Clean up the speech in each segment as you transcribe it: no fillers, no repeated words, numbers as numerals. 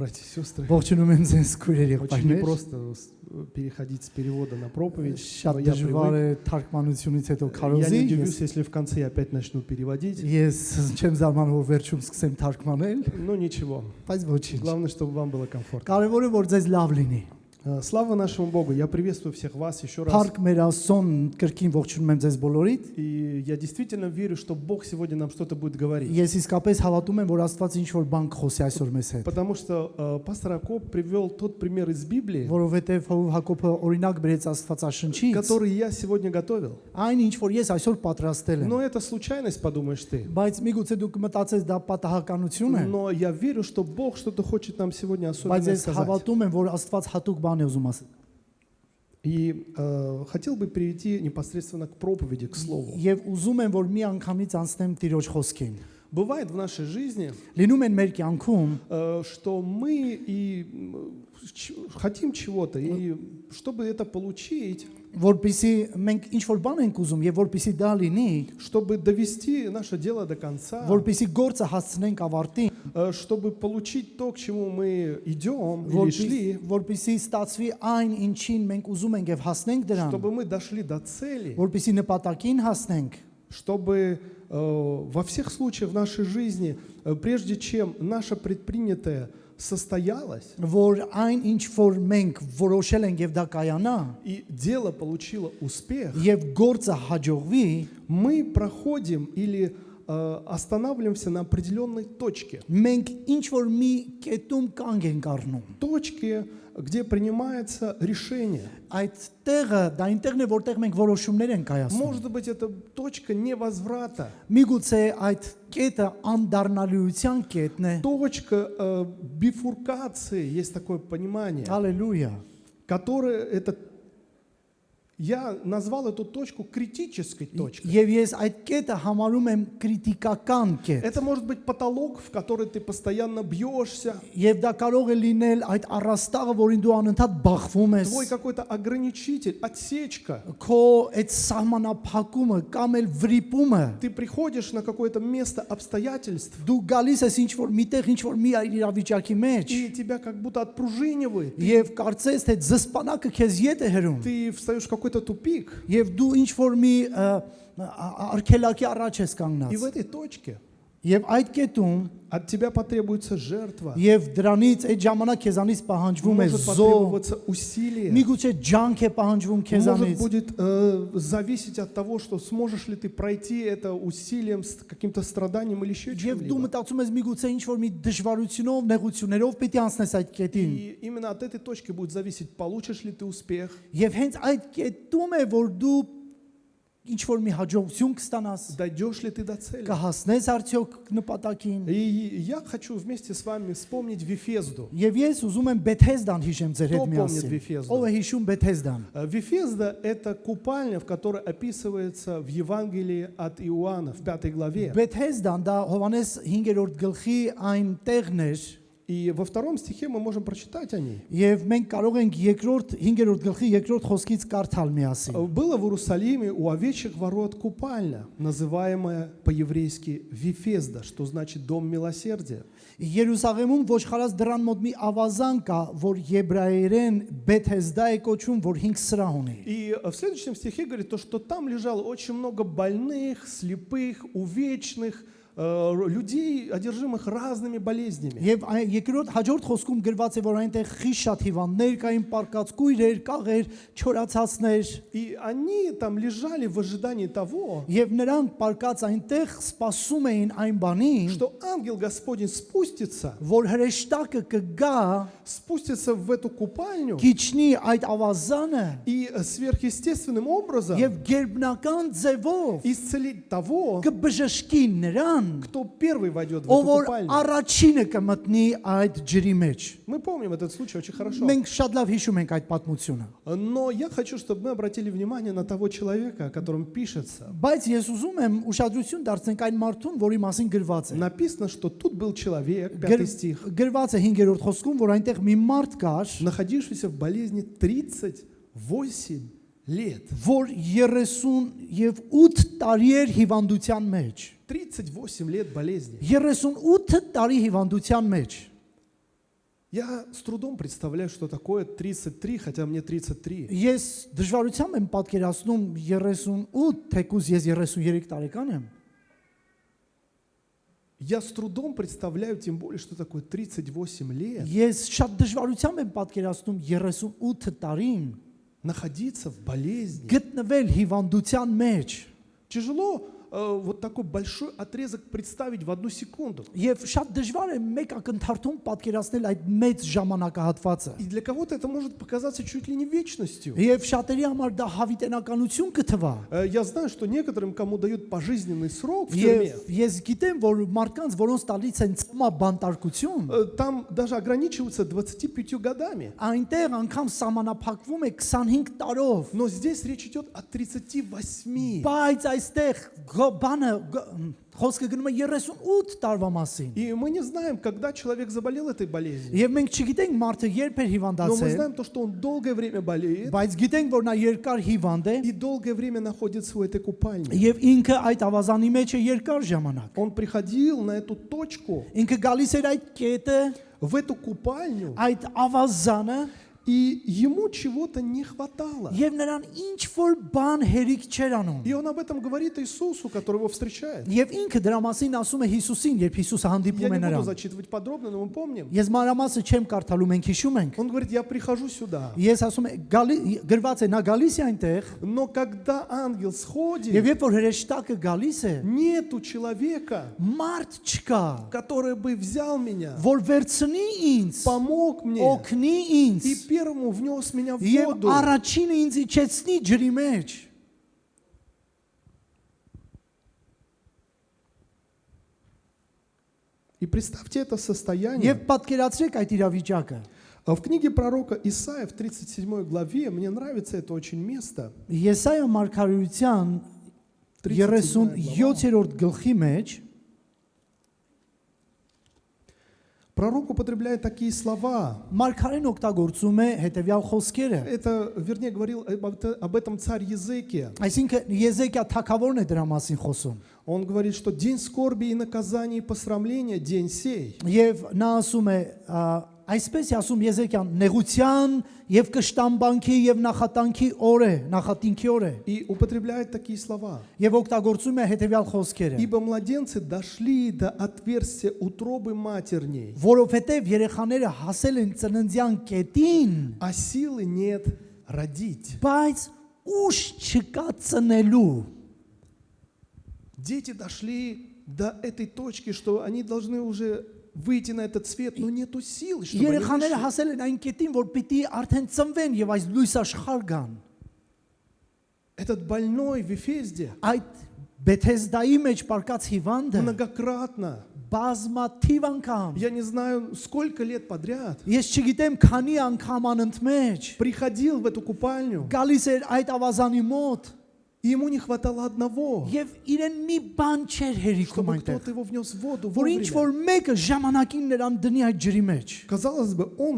Братья и сестры, Ողջունում եմ ձեզ քույրեր очень եղբայրներ։ непросто переходить с перевода на проповедь. Շատ но я դժվար է привык. թարգմանությունից հետո Я քարոզի։ не удивлюсь, если в конце я опять начну переводить. Ես չեմ զարմանում, որ վերջում սկսեմ թարգմանել, Но ничего. բայց ոչինչ։ Главное, чтобы вам было комфортно. Կարևորը որ ձեզ լավ լինի։ Слава нашему Богу. Я приветствую всех вас еще раз. Փառք մեր Աստծուն, կրկին ողջունում եմ ձեզ բոլորիդ։ И я действительно верю, что Бог сегодня нам что-то будет говорить. Ես իսկապես հավատում եմ, որ Աստված ինչ որ բան կխոսի այսօր մեզ հետ։ Потому что пастор Акоп привел тот пример из Библии, Որովհետև Հակոբը օրինակ բերեց Աստվածաշնչից, который я сегодня готовил. այն ինչ որ ես այսօր պատրաստել եմ։ Но это случайность, подумаешь ты. Բայց միգուցե դուք կմտածես դա պատահականություն է, Но я верю, что Бог что-то хочет нам сегодня особенно բայց ես сказать. հավատում եմ, որ Աստված հատուկ բան է ուզում ասել։ И хотел бы перейти непосредственно к проповеди, к слову. Եվ ուզում եմ, որ մի անգամից անցնեմ Տիրոջ խոսքին։ Бывает в нашей жизни, Լինում են մեր կյանքում, что мы и хотим чего-то, и чтобы это получить, որպեսզի մենք ինչ որ бան ենք ուզում եւ որպեսզի դա լինի, чтобы довести наше дело до конца, որպեսզի գործը հասցնենք ավարտին, чтобы получить то, к чему мы идем или шли, որպեսզի ստացվի այն, ինչին մենք ուզում ենք եւ հասնենք դրան, чтобы мы дошли до цели, որպեսզի նպատակին հասնենք, чтобы во всех случаях в нашей жизни, прежде чем наше предпринятое состоялось, որ այն ինչ որ մենք որոշել ենք եւ դա կայանա, и дело получило успех, եւ գործը հաջողվի, мы проходим или останавливаемся на определенной точке. մենք ինչ որ մի կետում կանգ ենք առնում։ Точке, где принимается решение. Այդ տեղը, դա այնտեղն է, որտեղ մենք որոշումներ ենք կայացնում։ Может быть, это точка невозврата, Միգուցե այդ կետը անդառնալիության կետն է։ точка бифуркации, есть такое понимание, Հալելույա։ которое это я назвал эту точку критической точкой. Եվ ես այդ կետը համարում եմ քրիտիկական կետ։ Это может быть потолок, в который ты постоянно бьешься, Եվ դա կարող է լինել այդ առաստաղը, որին դու անընդհատ բախվում ես։ твой какой-то ограничитель, отсечка. Քո այդ սահմանափակումը կամ էլ վրիպումը։ Ты приходишь на какое-то место обстоятельств, Դու գալիս ես ինչ որ միտեղ, ինչ որ մի իրավիճակի մեջ։ и тебя как будто отпружинивает. Եվ կարծես թե զսպանակը քեզ ետ է հրում։ Ты встаешь в какой-то тупик. Եվ դու ինչ որ մի արքելակի առաջ ես И կանգնած։ в этой точке Եվ այդ կետում от тебя потребуется жертва. Եվ դրանից այդ ժամանակ քեզանից պահանջվում է Может զոհ, потребоваться усилие. միգուցե ջանք է պահանջվում Может քեզանից։ будет зависеть от того, что сможешь ли ты пройти это усилием, с каким-то страданием или еще Եվ դու чем-либо. մտածում ես միգուցե ինչ որ մի դժվարությունով, նեղություններով պետք է անցնես այդ կետին։ И именно от этой точки будет зависеть, получишь ли ты успех, Եվ հենց այդ կետում է, որ դու ինչ որ մի հաջողություն կստանաս, дойдешь ли ты до цели. կհասնես արդյոք նպատակին։ И я хочу вместе с вами вспомнить Вифезду. Եվ ես ուզում եմ Բեթեզդան հիշեմ ձեր հետ Кто помнит միասին։ Վիֆեզդան? Ո՞վ է հիշում Բեթեզդան։ Вифезда – это купальня, в которой описывается в Евангелии от Иоанна в 5 главе. Բեթեզդան դա Հովանես 5-րդ գլխի այն տեղն էր, И во 2 стихе мы можем прочитать о ней. եւ մենք կարող ենք 5-րդ գլխի 2-րդ խոսքից կարդալ միասին։ Было в Иерусалиме у овечьих ворот купальня, называемая по-еврейски Вифезда, что значит «дом милосердия». Երուսաղեմում ոչխարած դրան մոտ մի ավազան կա, որ եբրայերեն Բեթեզդա է կոչվում, որ 5 սրահ ունի։ И в следующем стихе говорит то, что там лежало очень много больных, слепых, увечных, людей, одержимых разными болезнями. Եվ երկրորդ հաջորդ խոսքում գրված է, որ այնտեղ խիստ շատ հիվանդներ կային, պարկած կույրեր, կաղեր, չորացածներ, И они там лежали в ожидании того, եւ նրանք պարկած այնտեղ սպասում էին այն բանին, что ангел Господень спустится, որ հրեշտակը կգա, спустится в эту купальню գիչնի այդ ավազանը и сверхъестественным образом եւ գերբնական ձևով исцелить того, կբժշկի նրան, кто первый войдет в ով эту որ купальню. առաջինը կմտնի այդ ջրի մեջ։ Мы помним этот случай очень хорошо. Մենք շատ լավ հիշում ենք այդ պատմությունը։ Но я хочу, чтобы мы обратили внимание на того человека, о котором пишется. Բայց ես ուզում եմ ուշադրություն դարձնենք այն մարդուն, որի մասին գրված է։ Написано, что тут был человек, 5 стих, Գրված է 5-րդ խոսքում, որ այնտեղ մի մարդ կար, находившийся в болезни 38 лет. որ 38 տարի էր հիվանդության մեջ։ 38 лет болезни. 38 տարի հիվանդության մեջ։ Я с трудом представляю, что такое 33, хотя мне 33. Ես դժվարությամբ եմ պատկերացնում 38, թեկուզ ես 33 տարեկան եմ։ Я с трудом представляю, тем более, что такое 38 лет, Ես շատ դժվարությամբ եմ պատկերացնում 38 տարին находиться в болезни. գտնվել հիվանդության մեջ։ Тяжело вот такой большой отрезок представить в одну секунду. Եվ շատ դժվար է մեկ ակնթարթում պատկերացնել այդ մեծ ժամանակահատվածը։ И для кого-то это может показаться чуть ли не вечностью. Եվ շատերի համար դա հավիտենականություն կթվա։ Я знаю, что некоторым, кому дают пожизненный срок в тюрьме, Եվ ես գիտեմ, որ մարդկանց, որոնց տալիս են ծմա բանտարկություն, там даже ограничиваются 25 годами. այնտեղ անգամ սահմանափակվում է 25 տարով։ Но здесь речь идет о 38. Բայց այստեղ բանը խոսքը գնում է 38 տարվա մասին։ И мы не знаем, когда человек заболел этой болезнью. Եվ մենք չգիտենք մարդը երբ է Но мы հիվանդացել, знаем то, что он долгое время болеет բայց գիտենք, որ նա երկար հիվանդ է и долгое время находится у этой купальни. եւ ինքը այդ ավազանի մեջ է երկար ժամանակ։ Он приходил на эту точку, Ինքը գալիս էր այդ կետը, в эту купальню, այդ ավազանը и ему чего-то не хватало. եւ նրան ինչ որ բան հերիք չեր անում։ И он об этом говорит Иисусу, который его встречает. Եվ ինքը դրա մասին ասում է Հիսուսին, երբ Հիսուսը Я հանդիպում է не буду նրան։ зачитывать подробно, но мы помним. Ես մանրամասը չեմ կարդալու, մենք հիշում ենք։ Он говорит, я прихожу сюда. Ես ասում եմ, գրված է նա գալիս է այնտեղ, Но когда ангел сходит, եւ երբ որ հրեշտակը գալիս է, нету человека, մարդ չկա, который бы взял меня, որ վերցնի ինձ, помог мне օգնի ինձ и первому внес меня в եւ воду. առաջինը ինձ իջեցնի ջրի մեջ։ И представьте это состояние. Եվ պատկերացրեք այդ իրավիճակը։ А в книге пророка Исаия в 37 главе, мне нравится это очень место, Եսայա մարգարեության 37-րդ գլխի մեջ пророк употребляет такие слова. մարգարեն օգտագործում է հետևյալ խոսքերը։ Это, вернее, говорил об этом царь Езекия. Այսինքն Եզեկիա թագավորն է դրա մասին խոսում։ Он говорит, что день скорби и наказания и посрамления, день сей. Եվ նա ասում է, այսպես է ասում Եզեկիան, նեղության եւ կշտամբանքի եւ նախատանքի օր է, նախատինքի օր է։ И употребляет такие слова. Եվ օգտագործում է հետևյալ խոսքերը։ Ибо младенцы дошли до отверстия утробы матерней, Որովհետեւ երեխաները հասել են ծննդյան կետին, а силы нет родить. բայց ուշ չկա ծնելու։ Дети дошли до этой точки, что они должны уже выйти на этот свет, но нету сил, чтобы они Երեխաները вышли. հասել են այն կետին, որ պիտի արդեն ծնվեն եւ այս լույս աշխարհ գան։ Этот больной в Ефезде Այդ Բեթեսդայի մեջ պարկած հիվանդը многократно, բազմաթիվ անգամ, я не знаю, сколько лет подряд, ես չգիտեմ քանի անգամ անընդմեջ приходил в эту купальню, գալիս էր այդ ավազանի մոտ и ему не хватало одного, եւ իրեն մի բան չէր հերիքում чтобы այնտեղ, кто-то его внес в воду որ ինչ որ вовремя. մեկը ժամանակին նրան դնի այդ ջրի մեջ։ Казалось бы, он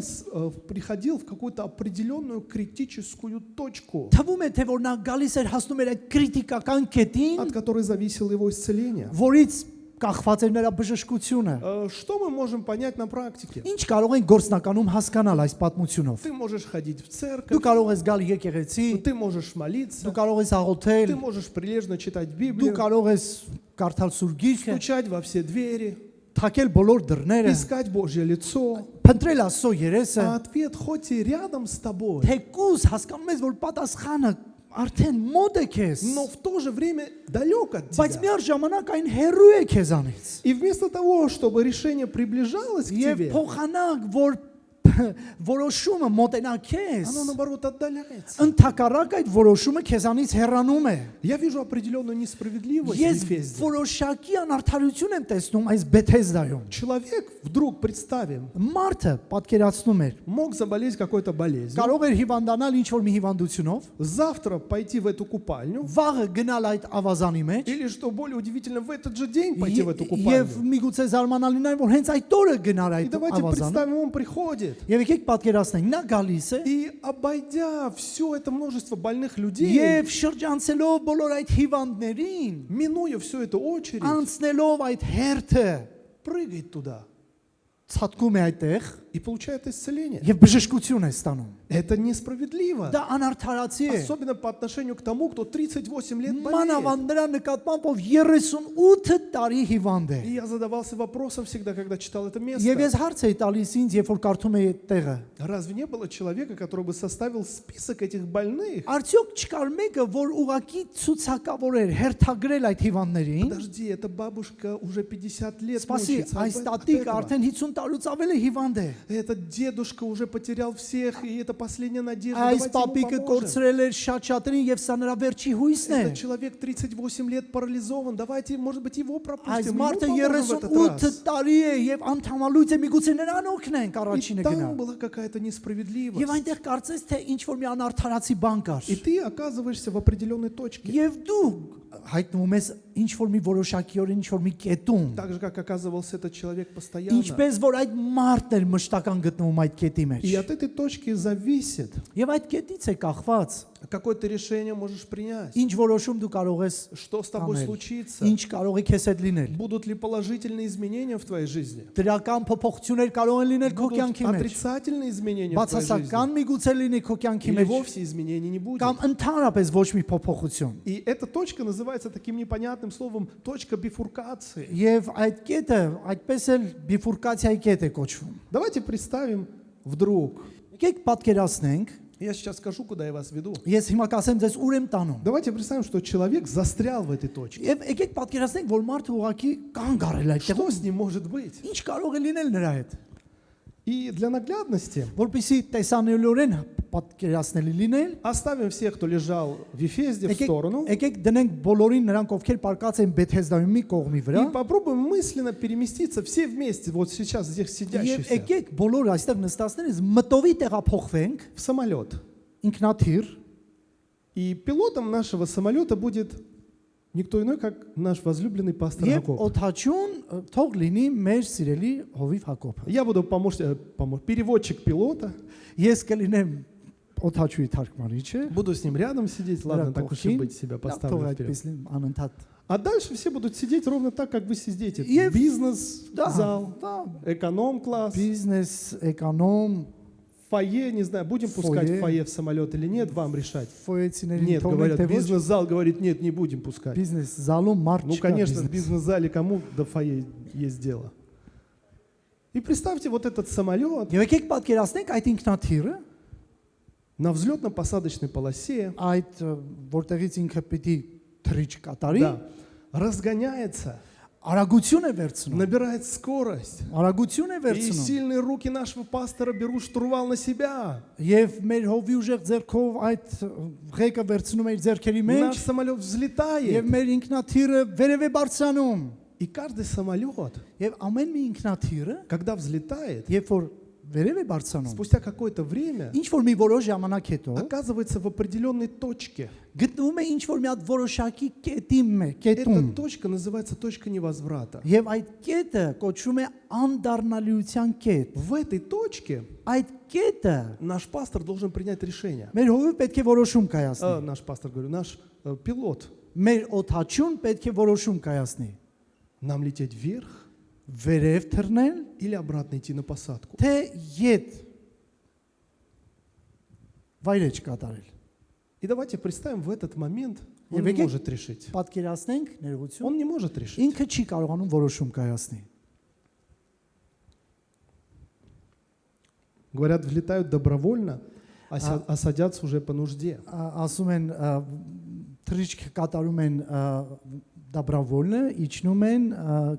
приходил в какую-то определенную критическую точку, Թվում է թե որ նա գալիս էր հասնում էր այդ քրիտիկական կետին, от которой зависело его исцеление. որից կախված էր նրա բժշկությունը։ Что мы можем понять на практике? Ինչ կարող ենք գործնականում հասկանալ այս պատմությունով։ Ты можешь ходить в Դու церковь, կարող ես գալ եկեղեցի, ты можешь молиться, դու կարող ես ты աղոթել, можешь прилежно читать դու Библию, կարող ես կարդալ Սուրբ Գիրքը, стучать во все двери, թակել բոլոր դռները, искать Божье лицо. փնտրել Աստծո երեսը, А ответ хоть и рядом с тобой, թեկուզ հասկանում ես, որ պատասխանը արդեն մոտ է քեզ, но в то же время далек от բայց тебя. միառ ժամանակ այն հեռու է քեզանից։ И вместо того, чтобы решение приближалось к Եվ тебе, փոխանակ, որ որոշումը մոտենա քեզ, оно наоборот отдаляется. ընդհակառակ այդ որոշումը քեզանից հեռանում է։ Я вижу определенную несправедливость в Ես Ефезде. որոշակի անարդարություն եմ տեսնում այս Բեթեսդայում։ Человек, вдруг представим, Մարդը պատկերացնում էր, мог заболеть какой-то болезнью, կարող էր հիվանդանալ ինչ որ մի հիվանդությունով, завтра пойти в эту купальню, վաղը գնալ այդ ավազանի մեջ, или, что более удивительно, в этот же день пойти в эту եւ купальню. միգուցե զարմանալին է, որ հենց այդ օրը գնար И այդ давайте ավազանը։ представим, он приходит, Եվ եկեք պատկերացնենք, նա գալիս է и обойдя все это множество больных людей, եւ շրջանցելով բոլոր այդ հիվանդներին, минуя всю эту очередь, անցնելով այդ հերթը, прыгает туда. ցածկում է այդտեղ и получает исцеление. եւ բժշկություն է ստանում։ Это несправедливо. Դա անարդարացի է։ Особенно по отношению к тому, кто 38 лет болеет. Մանավանդ նրա նկատմամբ ով 38 տարի հիվանդ է։ И я задавался вопросом всегда, когда читал это место. Եվ ես հարց էի տալիս ինձ, երբ որ կարդում էի այդ տեղը։ Разве не было человека, который бы составил список этих больных? Արդյոք չկար մեկը, որ ուղակի ցուցակավոր էր, հերթագրել այդ հիվանդներին։ Подожди, эта бабушка уже 50 лет Սպասի, мучается այս от տատիկ этого. արդեն 50 տարուց ավել է հիվանդ է։ Этот дедушка уже потерял всех, и это последняя надежда. Այս Давайте ему պապիկը поможем. կորցրել էր շատ շատերին եւ սա նրա վերջի հույսն է։ Этот человек 38 лет парализован. Давайте, может быть, его Այս пропустим. Ему մարդը поможем в этот 38 раз. տարի է եւ անդամալույց է միգուցե նրան օգնենք И առաջինը գնա։ там была какая-то несправедливость. Եվ այնտեղ կարծես թե ինչ որ մի անարդարացի բան կար։ И ты оказываешься в определенной точке. Եվ դու հայտնում ես ինչ որ մի որոշակիորեն ինչ որ մի կետում։ Так же, как оказывался этот человек постоянно. Ինչպես որ այդ մարդն էր մշտական գտնվում այդ կետի մեջ։ И от этой точки зависит, Եվ այդ կետից է կախված какое ты решение можешь принять. ինչ որոշում դու կարող ես Что с тобой անել։ случится? Ինչ կարող է քեզ հետ լինել։ Будут ли положительные изменения в твоей жизни? Դրական փոփոխություններ կարող են լինել քո Будут կյանքի մեջ։ отрицательные изменения в твоей жизни? Բացասական միգուցե լինի քո կյանքի Или մեջ вовсе изменений не будет? կամ ընդհանրապես ոչ մի փոփոխություն։ И эта точка называется таким непонятным словом точка бифуркации. Եվ այդ կետը այդպես էլ բիֆուրկացիայի կետ է կոչվում։ Давайте представим вдруг. Եկեք պատկերացնենք, Я сейчас скажу, куда я вас веду. ես հիմա կասեմ ձեզ ուր եմ տանում։ Давайте представим, что человек застрял в этой точке. Եվ եկեք պատկերացնենք, որ մարդը ուղակի կանգ առել այդտեղ։ Что с ним может быть? Ինչ կարող է լինել նրա հետ։ И для наглядности Որպեսզի տեսանելիորեն պատկերացնելի լինել, оставим всех, кто лежал в Вифезде, в եկեք сторону. եկեք դնենք բոլորին նրանք, ովքեր պարկած են Բեթհեզդայում մի կողմի վրա, И попробуем мысленно переместиться все вместе, вот сейчас здесь եւ сидящиеся, եկեք բոլորը այստեղ նստածներից մտովի տեղափոխվենք в самолет. ինքնաթիռ, И пилотом нашего самолета будет никто иной, как наш возлюбленный пастор եւ Яков. օթաչուն թող լինի մեր սիրելի Հովիվ Հակոբը։ Я буду переводчик пилота. Ես կլինեմ օթաչուի թարգմանիչը, Буду с ним рядом сидеть. Ладно, так уж и быть, себя поставлю թող вперед. այդպես լինի անընդհատ։ А дальше все будут сидеть ровно так, как вы сидите. И- Бизнес-зал, դա эконом-класс, բիզնես, էկոնոմ, фойе, не знаю, будем пускать Фойе. фойе в самолет или нет, вам решать. ֆոյեցիներին Нет, թողնենք говорят, թե ոչ, бизнес-зал говорит, нет, не будем пускать. բիզնես զալում մարդ Ну, չկա конечно, в բիզնես։ бизнес-зале кому до фойе есть дело. И представьте вот этот самолет Եվ եկեք պատկերացնենք այդ ինքնաթիռը, на взлетно-посадочной полосе, այդ որտեղից ինքը պիտի թռիչ կատարի, да, разгоняется, արագություն է վերցնում, набирает скорость. արագություն է И վերցնում։ сильные руки нашего пастора берут штурвал на себя. Եվ մեր հովի ուժեղ ձեռքով այդ ղեկը վերցնում է իր ձեռքերի մեջ, Наш самолет եւ взлетает. մեր ինքնաթիռը վերև է բարձրանում։ И каждый самолет, Եվ ամեն մի ինքնաթիռը, когда взлетает, երբ որ վերև է բարձրանում, спустя какое-то время ինչ որ մի որոշ ժամանակ հետո оказывается в определенной точке. գտնվում է ինչ որ մի հատ որոշակի կետի Эта կետում։ точка называется точка невозврата. Եվ այդ կետը կոչվում է անդառնալիության կետ։ В этой точке Այդ կետը наш пастор должен принять решение. մեր հովը պետք է որոշում կայացնի։ Наш пастор, говорю, наш пилот. Մեր օթաչուն պետք է որոշում կայացնի։ Нам лететь вверх Վերև թռնել, или обратно идти на посадку. թե յետ վայրեջ կատարել։ И давайте представим в этот момент, И он не вы- может решить. Պատկերացնենք ներողություն, Он не может решить. ինքը չի կարողանում որոշում կայացնի։ Говорят, влетают добровольно, а садятся уже по нужде. Ասում են թռիչք կատարում են դաբրավոլը, իջնում են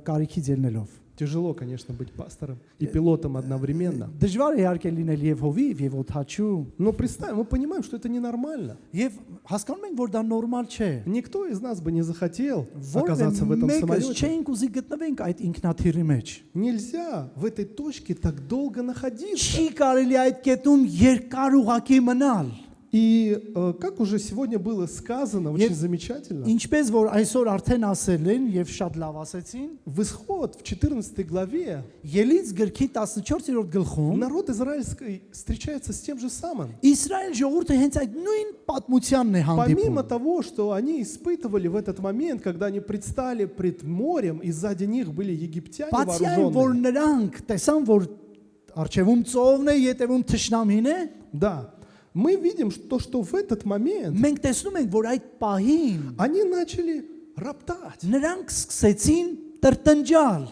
կարիքից ելնելով։ Тяжело, конечно, быть пастором и пилотом одновременно. Դժվար է իհարկե լինել եւ հովիվ եւ օթաչու։ Но представим, мы понимаем, что это ненормально. Եվ հասկանում ենք, որ դա նորմալ չէ։ Никто из нас бы не захотел Որևէ оказаться в этом մեկս самолете. չէինք ուզի գտնվենք այդ ինքնաթիռի մեջ։ Нельзя в этой точке так долго находиться. Չի կարելի այդ կետում երկար уղակի մնալ։ И как уже сегодня было сказано, очень замечательно, Ինչպես որ այսօր արդեն ասել են եւ շատ լավ ասեցին, в Исход, в 14 главе, Ելից գրքի 14-րդ գլխում народ израильский встречается с тем же самым. Իսրայել ժողովուրդը հենց այդ նույն պատմությանն է Помимо հանդիպում։ того, что они испытывали в этот момент, когда они предстали пред морем, и сзади них были египтяне Բացի այն, որ вооруженные, նրանք տեսան, որ արչևում ծովն է, ետևում թշնամին է։ Да. Мы видим, что в этот момент Մենք տեսնում ենք, որ այդ պահին они начали роптать. նրանք սկսեցին տրտնջալ։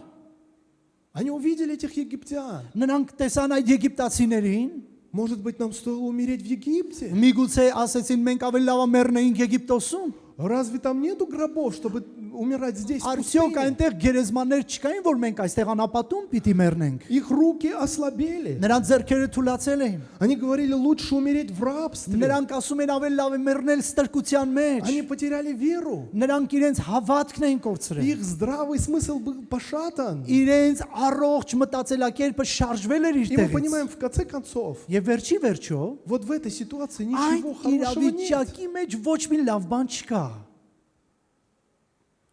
Они увидели этих египтян. Նրանք տեսան այդ եգիպտացիներին, Может быть, нам стоило умереть в Египте? միգուցե ասեցին մենք ավելի լավ է մեռնեինք Եգիպտոսում։ Разве там нету гробов, чтобы умирать здесь, в Արդյոք пустыне? այնտեղ գերեզմաններ չկային, որ մենք այստեղ անապատում պիտի մեռնենք։ Их руки ослабели. Նրանց ձեռքերը թուլացել էին։ Они говорили, лучше умереть в рабстве. Նրանք ասում են ավելի лավ է մեռնել ստրկության մեջ։ Они потеряли веру. Նրանք իրենց հավատքն էին կորցրել։ Их здравый смысл был пошатан. Իրենց առողջ մտածելակերպը շարժվել էր իր И мы տեղից։ понимаем, в конце концов, Եվ վերջի վերջո вот в этой ситуации այդ ничего хорошего нет. իրավիճակի մեջ ոչ մի լավ բան չկա։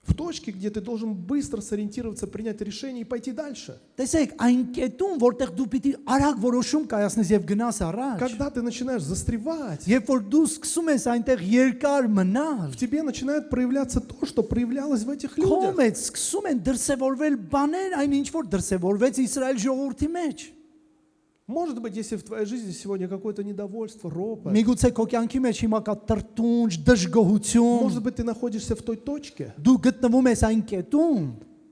В точке, где ты должен быстро сориентироваться, принять решение и пойти дальше. Տեսեք, այն կետում, որտեղ դու պիտի արագ որոշում կայացնես եւ գնաս առաջ։ Когда ты начинаешь застревать, Երբ որ դու սկսում ես այնտեղ երկար մնալ, в тебе начинает проявляться то, что проявлялось в этих քո людях. մեջ սկսում են դրսևորվել բաներ, այն ինչ որ դրսևորվեց Իսրայել ժողովրդի մեջ։ Может быть, если в твоей жизни сегодня какое-то недовольство, ропот, Միգուցե քո կյանքի մեջ հիմա կա տրտունջ, դժգոհություն, может быть, ты находишься в той точке, դու գտնվում ես այն կետում,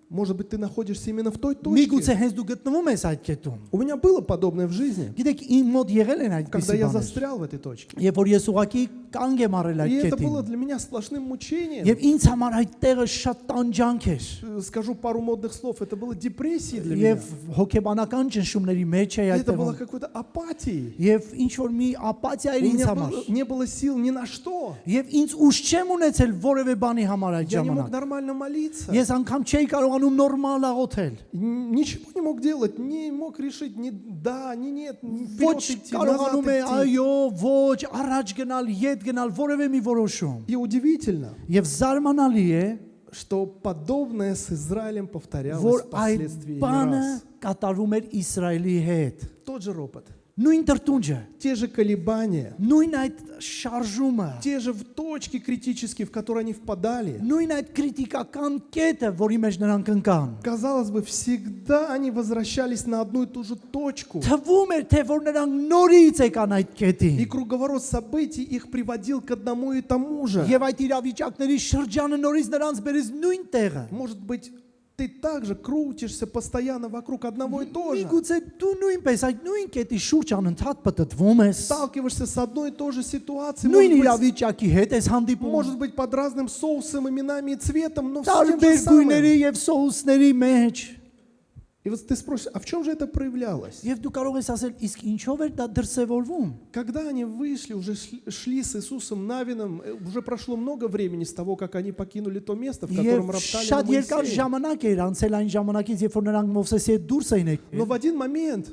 может быть, ты находишься именно в той միգուցե точке. հենց դու գտնվում ես այդ կետում։ У меня было подобное в жизни, Գիտեք, իմ մոտ եղել են когда այդպիսի я բաներ։ застрял в этой точке. Երբ որ ես ուղակի կանգ եմ առել И այդ это было կետին, для меня сплошным мучением. եւ ինձ համար այդ տեղը շատ տանջանք էր։ Скажу пару модных слов, это было депрессией для Եվ меня. հոգեբանական ճնշումների մեջ էի Это было այդտեղ։ какой-то апатией. Եվ ինչ որ մի ապաթիա У էր ինձ меня համար։ не было сил ни на что. Եվ ինձ ուժ չեմ ունեցել որևէ բանի համար այդ Я не мог ժամանակ։ нормально молиться. Ես անգամ չէի կարողանում նորմալ աղոթել։ Ничего не мог делать, не мог решить ни да, ни нет, Ոչ вперед идти, կարողանում назад է идти. այո, ոչ, առաջ գնալ, ետ գնալ, որևէ մի որոշում։ И удивительно, Եվ զարմանալի է, что подобное с Израилем повторялось որ впоследствии այդ не բանը раз. կատարվում էր Իսրայելի հետ։ Тот же ропот, Նույն տրտունջը, те же колебания, նույն այդ շարժումը, те же в точки критические, в которые они впадали. նույն այդ քրիտիկական կետը, որի մեջ նրանք ընկան։ Казалось бы, всегда они возвращались на одну и ту же точку. Թվում էր, թե որ նրանք նորից եկան այդ И կետին։ круговорот событий их приводил к одному и тому же. Եվ այդ իրավիճակների շրջանը նորից նրանց բերեց նույն տեղը։ Может быть, ты также крутишься постоянно вокруг одного и того же. Միգուցե դու нույնպես այդ նույն կետի շուրջ անընդհատ պատտվում ես։ Сталкиваешься с одной и той же ситуацией. Նույն Может быть, իրավիճակի հետ ես հանդիպում։ может быть, под разным соусом, именами и цветом, но с тем же Տարբեր գույների самым. եւ սոուսների մեջ։ И вот ты спросишь, а в чем же это проявлялось? Եվ դու կարող ես ասել, իսկ ինչով էր դա դրսևորվում։ Когда они вышли, уже шли с Иисусом Навином, уже прошло много времени с того, как они покинули то место, в котором Եվ роптали на շատ երկար Моисея. ժամանակ էր անցել այն ժամանակից, երբ որ նրանք Մովսեսի հետ դուրս էին Но եկել։ в один момент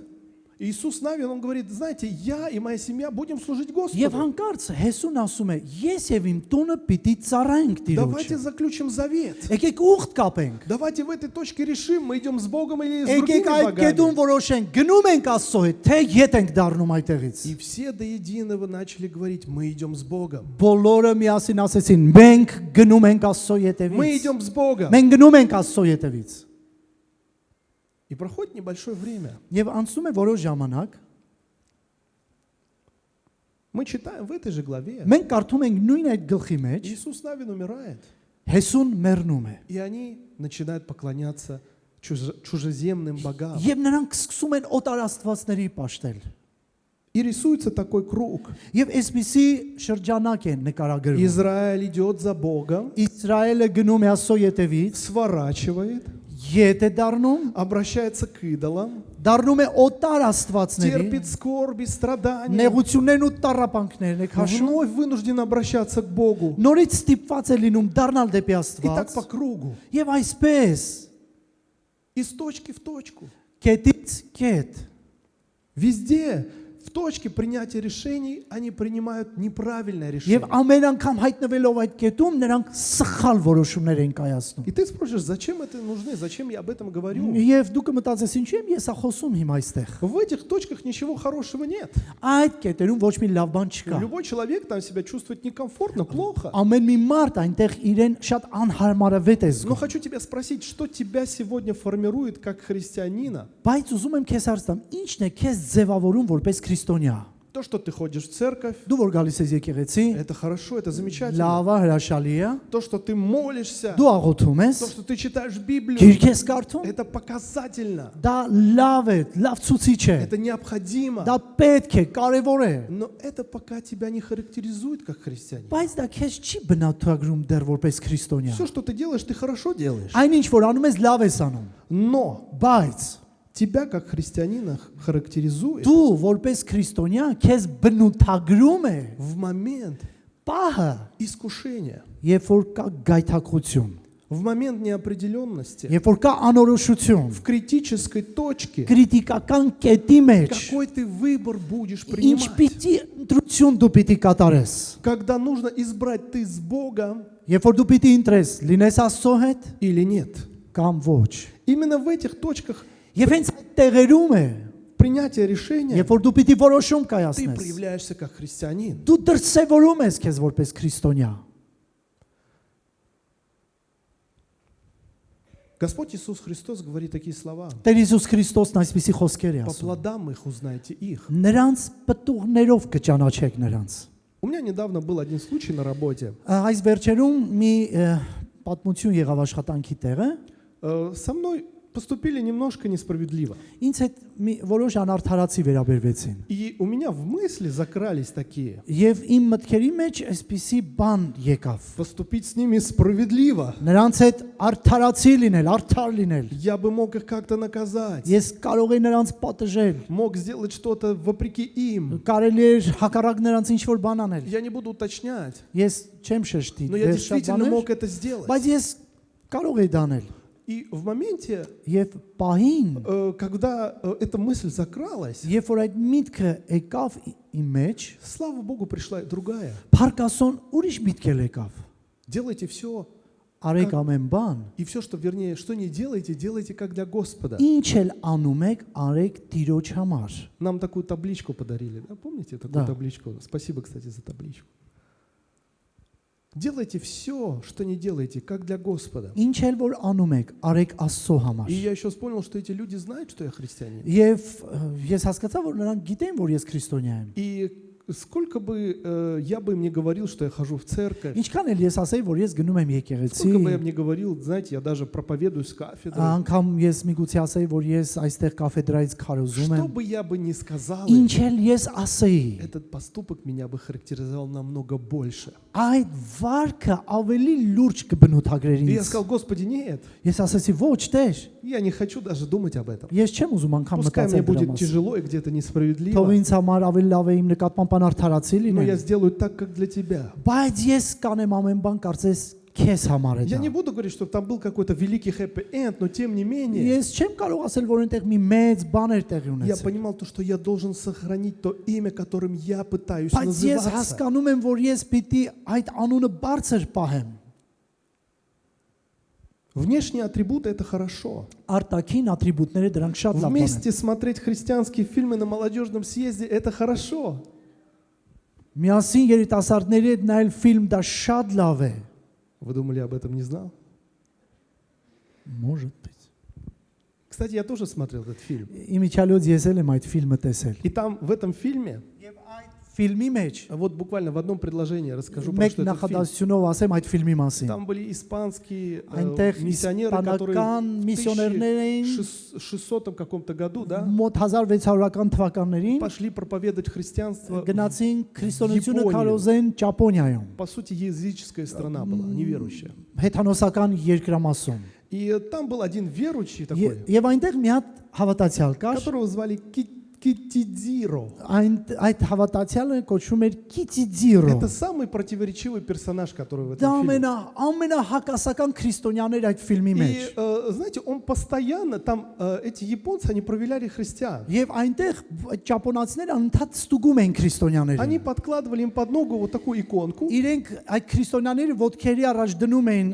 Иисус Навин, он говорит, знаете, я и моя семья будем служить Եվ Господу. հանկարծ Հեսուն ասում է. Ես եւ իմ տունը պիտի ծառայենք Давайте Տիրոջը։ заключим завет. Եկեք ուխտ կապենք։ Давайте в этой точке решим, мы идем с Богом или с Եկեք другими այդ կետում богами. որոշենք, գնում ենք Աստծո հետ, թե ետ ենք դառնում այդտեղից։ И все до единого начали говорить, мы идем с Богом. Բոլորը միասին ասեցին. Մենք գնում ենք Աստծո Мы ետևից։ идем с Богом. Մենք գնում ենք Աստծո ետևից։ И проходит небольшое время. Եվ անցնում է որոշ ժամանակ, Мы читаем в этой же главе. մենք կարդում ենք նույն այդ գլխի մեջ, Иисус Навин умирает. Հեսուն մեռնում է։ И они начинают поклоняться чужеземным богам. Եվ նրանք սկսում են օտար աստվածների պաշտել։ И рисуется такой круг. Եվ այսպիսի շրջանակ է նկարագրվում։ Израиль идет за Богом, Իսրայելը գնում է Աստծո ետևից, сворачивает, ետ է դառնում, обращается к идолам, դառնում է օտար աստվածների, терпит скорби, страдания, նեղություններն ու տառապանքներն է քաշում, вновь вынужден обращаться к Богу. նորից ստիպված է լինում դառնալ դեպի И так Աստված։ по кругу, Եվ այսպես из точки в точку. կետից կետ Везде в точке принятия решений они принимают неправильное Եվ решение. ամեն անգամ հայտնվելով այդ կետում նրանք սխալ որոշումներ են կայացնում։ И ты спросишь, зачем это нужно, зачем я об этом говорю? Եվ դու կմտածես ինչու եմ ես խոսում հիմա այստեղ։ В этих точках ничего хорошего нет. Այդ կետերում ոչ մի լավ բան չկա։ Любой человек там себя чувствует некомфортно, плохо. Ամեն մի մարդ այնտեղ իրեն շատ անհարմարավետ է Но զգում։ хочу тебя спросить, что тебя сегодня формирует как христианина? Բայց ուզում եմ քեզ հարցնեմ, ի՞նչն է քեզ ձևավորում որպես քրիստոնյա։ То, что ты ходишь в церковь, Դու որ գալիս ես եկեղեցի, это хорошо, это замечательно. լավ է, հրաշալի է։ То, что ты молишься, Դու աղոթում ես, то, что ты читаешь Библию, գիրք ես կարդում, это показательно. դա լավ է, լավ ցուցիչ է։ Это необходимо. Դա պետք է, կարևոր է։ Но это пока тебя не характеризует как христианин. Բայց դա քեզ չի բնութագրում դեռ որպես քրիստոնյա։ Все, что ты делаешь, ты хорошо делаешь. Այնինչ որ անում ես, լավ ես անում։ Но Բայց тебя как христианина характеризует դու որպես քրիստոնյա քեզ բնութագրում է в момент պահը, искушения, երբ որ կա գայթակղություն, в момент неопределенности, երբ որ կա անորոշություն, в критической точке. քրիտիկական կետի մեջ, Какой ты выбор будешь ինչ принимать? պիտի ընտրություն դու պիտի կատարես։ Когда нужно избрать ты с Богом Երբ որ դու պիտի ընտրես, լինես Աստծո հետ или нет? կամ ոչ։ Именно в этих точках Եվ հենց այդ տեղերում է, принятия решения երբ որ դու պիտի որոշում ты կայացնես, проявляешься как христианин. դու դրսևորում ես քեզ որպես քրիստոնյա։ Господь Иисус Христос говорит такие слова. Տեր Հիսուս Քրիստոսն այսպիսի խոսքեր է По ասում։ плодам их узнаете их. Նրանց պտուղներով կճանաչեք նրանց։ У меня недавно был один случай на работе. Այս վերջերում մի պատմություն եղավ աշխատանքի տեղը։ Со мной поступили немножко несправедливо. Ինձ հետ մի որոշ անարդարացի վերաբերվեցին։ И у меня в мысли закрались такие. Եվ իմ մտքերի մեջ այսպիսի բան եկավ։ Поступить с ними справедливо. Նրանց հետ արդարացի լինել, արդար լինել։ Я бы мог их как-то наказать. Ես կարող եի նրանց պատժել։ Мог сделать что-то вопреки им. Կարելի էր հակառակ նրանց ինչ որ բան անել։ Я не буду уточнять. Ես չեմ շեշտի, Но я դեռ շատ действительно բաներ, мог это сделать. բայց ես կարող էի դա անել։ И в моменте, Եվ պահին, когда эта мысль закралась, երբ որ այդ միտքը եկավ իմ մեջ, слава Богу, пришла другая. Փառքասոն ուրիշ միտք էլ եկավ։ Делайте все, Արեք ամեն բան, и все, что, вернее, что не делайте, делайте как для Господа. ինչ էլ անում եք, արեք Տիրոջ համար։ Нам такую табличку подарили, да? Помните такую Да. табличку? Спасибо, кстати, за табличку. Делайте все, что не делаете, как для Господа. Ինչ էլ որ անում եք, արեք Աստծո համար։ И я еще понял, что эти люди знают, что я христианин. Եվ ես հասկացա, որ նրանք գիտեն, որ ես քրիստոնյա եմ։ И сколько бы я бы им не говорил, что я хожу в церковь, Ինչքան էլ ես ասեի, որ ես գնում եմ եկեղեցի, сколько бы я мне говорил, знаете, я даже проповедую с кафедры, անգամ ես միգուցե ասեի, որ ես այստեղ каֆեդրայից քարոզում что եմ, бы я бы не сказал им, ինչ էլ ես ասեի, этот поступок меня бы характеризовал намного больше. այդ վարքը ավելի լուրջ կբնութագրեր И я ինձ։ сказал, Господи, нет, Ես ասեցի, ոչ, Տեր, я не хочу даже думать об этом. ես չեմ ուզում անգամ Пускай мне մտածել դրա будет մասին։ тяжело и где-то Թող несправедливо, ինձ համար ավելի լավ է իմ նկատմամբ անարդարացի но я լինել, сделаю так, как для тебя. բայց ես կանեմ ամեն бан կարծես քեզ համար է Я не դա։ буду говорить, что там был какой-то великий хэппи-энд, но тем не менее, Ես չեմ կարող ասել, որ այնտեղ մի մեծ բան էր տեղի я ունեցել։ понимал то, что я должен сохранить то имя, которым я пытаюсь Բայց ես называться. հասկանում եմ, որ ես պիտի այդ անունը բարձր պահեմ։ Внешние атрибуты – это хорошо. Արտաքին ատրիբուտները դրանք շատ լավ բան են։ Вместе смотреть христианские фильмы на молодежном съезде – это хорошо. Միասին երիտասարդների հետ նայել ֆիլմ դա շատ լավ է։ Вы думали, я об этом не знал? Может быть։ Кстати, я тоже смотрел этот фильм. Իմիջիալոց ես էլ եմ այդ ֆիլմը տեսել։ И там, в этом фильме, Եվ այդ ֆիլմի մեջ вот буквально в одном предложении расскажу про մեկ что этот фильм. նախադասությունով ասեմ այդ ֆիլմի մասին։ Там были испанские Այնտեղ миссионеры, которые իսպանական в միսիոներներ էին 1600 каком-то году, да, մոտ 1600-ական թվականներին пошли проповедовать христианство. գնացին քրիստոնեությունը Յապոնիա։ քարոզեն Ճապոնիայում, По сути, языческая страна была, неверующая. հեթանոսական երկրամասում։ И там был один верующий такой, Եվ այնտեղ մի հատ հավատացյալ կար, которого звали Китидзиро. Այդ հավատացյալը կոչվում էր Կիտիձիրո։ Это самый противоречивый персонаж, который в этом Դա фильме. ամենահակասական քրիստոնյաներ այդ ֆիլմի մեջ։ И, знаете, он постоянно, там эти японцы, они проверяли христиан. Եվ այնտեղ ճապոնացիները անընդհատ ստուգում են քրիստոնյաները։ Они подкладывали им под ногу вот такую иконку. Իրենք այդ քրիստոնյաները ոտքերի առաջ դնում էին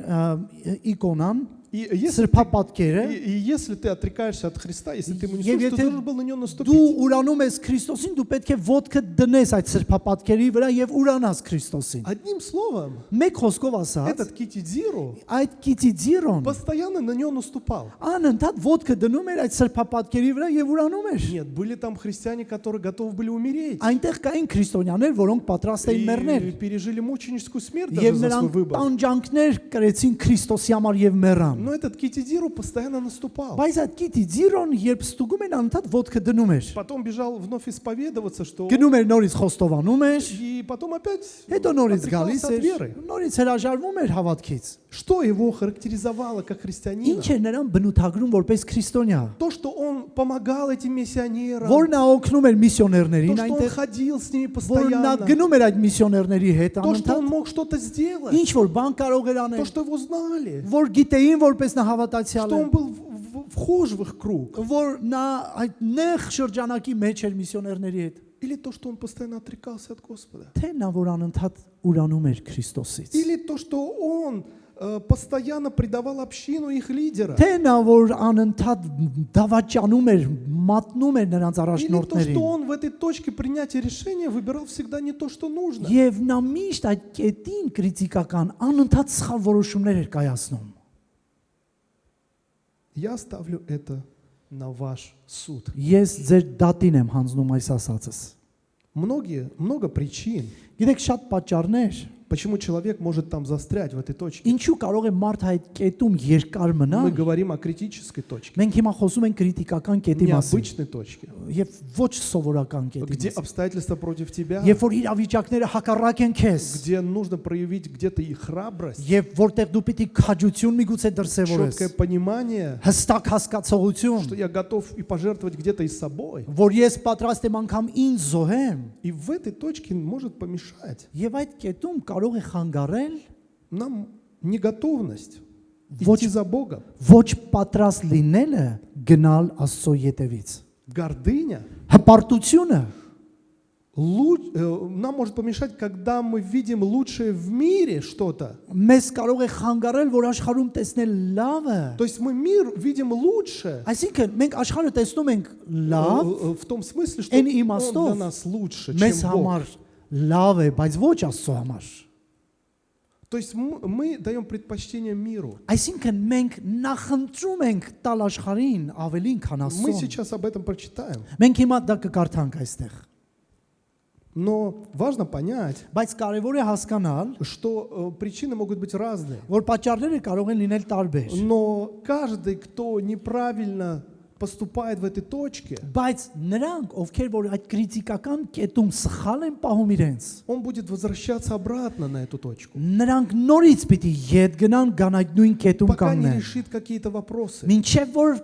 իկոնան, И если, սրբապատկերը, и если ты отрекаешься от Христа, если ты ему не Եվ служишь, ты եթե должен был на него դու наступить. ուրանում ես Քրիստոսին, դու պետք է ոտքը դնես այդ սրբապատկերի վրա եւ ուրանաս Քրիստոսին։ Одним словом, Մեկ խոսքով ասած, этот Китидзиро այդ Կիտիձիրոն постоянно на него наступал. անընդհատ ոտքը դնում էր այդ սրբապատկերի վրա եւ ուրանում էր։ Нет, были там христиане, которые готовы были умереть. Այնտեղ կային քրիստոնյաներ, որոնք պատրաստ էին մեռնել И пережили мученическую смерть даже եւ за свой նրանք выбор. տանջանքներ կրեցին Քրիստոսի համար եւ մեռան։ Но этот Китидзиро постоянно наступал. Բայց այդ Կիտիձիրոն երբ ստուգում են անընդհատ ոտքը դնում էր։ Потом бежал вновь исповедоваться, что... Գնում էր նորից խոստովանում էր, И потом опять հետո նորից գալիս отрекался от էր, веры. նորից հրաժարվում էր հավատքից։ Что его характеризовало как христианина? Ինչ է նրան բնութագրում որպես քրիստոնյա։ То, что он помогал этим миссионерам, Որ նա օգնում էր то, միսիոներներին что он այնտեղ, ходил с ними որ նա постоянно, գնում էր այդ միսիոներների հետ то, что он անընդհատ, мог что-то сделать, ինչ որ բան կարող էր то, անել, что его знали, որ գիտեին որպես նա հավատացյալ что է, он был вхож в их круг, որ նա այդ նեղ շրջանակի մեջ էր միսիոներների հետ, или то, что он постоянно отрекался от Господа, թե նա որ անընդհատ ուրանում էր Քրիստոսից, или то, что он постоянно предавал общину их лидера, թե նա որ անընդհատ դավաճանում էր, մատնում էր նրանց или то, առաջնորդներին, что он в этой точке принятия решения выбирал всегда не то, что нужно. եւ նա միշտ այդ կետին քրիտիկական անընդհատ սխալ որոշումներ էր կայացնում։ Я оставлю это на ваш суд. Ես ձեր դատին եմ հանձնում այս ասածս։ Много причин, Գիտեք շատ պատճառներ, почему человек может там застрять в этой точке. ինչու կարող է մարդ այդ կետում երկար Мы մնալ։ говорим о критической точке, Մենք հիմա խոսում ենք քրիտիկական կետի не մասին, обычной точке, եւ ոչ սովորական կետի где մասին։ обстоятельства против тебя, Երբ որ իրավիճակները հակառակ են քեզ, где нужно проявить где-то и храбрость, եւ որտեղ դու պիտի քաջություն միգուցե դրսեւորես, четкое понимание, հստակ что հասկացողություն, я готов и пожертвовать где-то и собой. որ ես պատրաստ եմ անգամ ինձ զոհեմ, И в этой точке может помешать եւ այդ կետում կարող է խանգարել нам неготовность Вот. идти за Богом. ոչ պատրաստ լինելը գնալ Աստծո ետևից։ Гордыня Հպարտությունը нам может помешать, когда мы видим лучшее в мире что-то. մեզ կարող է խանգարել, որ աշխարհում տեսնել լավը։ То есть мы мир видим лучше Այսինքն մենք աշխարհը տեսնում ենք լավ, в том смысле, что Այն он իմաստով для нас лучше, մեզ чем Бог. համար լավ է, բայց ոչ Աստծո համար։ То есть мы даем предпочтение миру. Այսինքն մենք նախընտրում ենք տալ աշխարհին ավելին, քան Мы Աստծո։ сейчас об этом прочитаем. Մենք հիմա դա կկարդանք այստեղ։ Но важно понять, Բայց կարևոր է հասկանալ, что причины могут быть разные. որ պատճառները կարող են լինել տարբեր։ Но каждый, кто неправильно поступает в этой точке, Բայց նրանք, ովքեր որ այդ քրիտիկական կետում սխալ են պահում իրենց, он будет возвращаться обратно на эту точку, նրանք նորից պիտի ետ գնան գան այդ նույն կետում пока не կանգնեն։ решит какие-то вопросы. Մինչև որ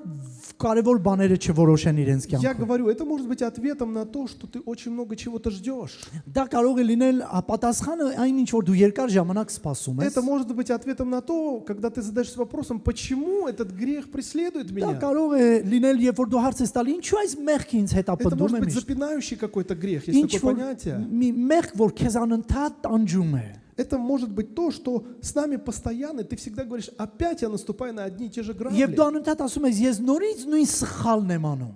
կարևոր բաները չորոշեն իրենց Я կյանքում։ говорю, это может быть ответом на то, что ты очень много чего-то ждешь. Դա կարող է լինել պատասխանը այն ինչ որ դու երկար ժամանակ սպասում ես։ Это может быть ответом на то, когда ты задаешься вопросом, почему этот грех преследует Դա меня. կարող է լինել, երբ որ դու հարց ես տալի, ինչու այս մեղքը ինձ Это հետապնդում может է быть միշտ։ запинающий какой-то грех, есть Ինչ такое որ понятие. մի մեղք որ քեզ անընդհատ տանջում է։ Это может быть то, что с нами постоянно, ты всегда говоришь, опять я наступаю на одни и те же Եվ грабли. դու անընդհատ ասում ես, ես նորից нույն սխալն եմ անում։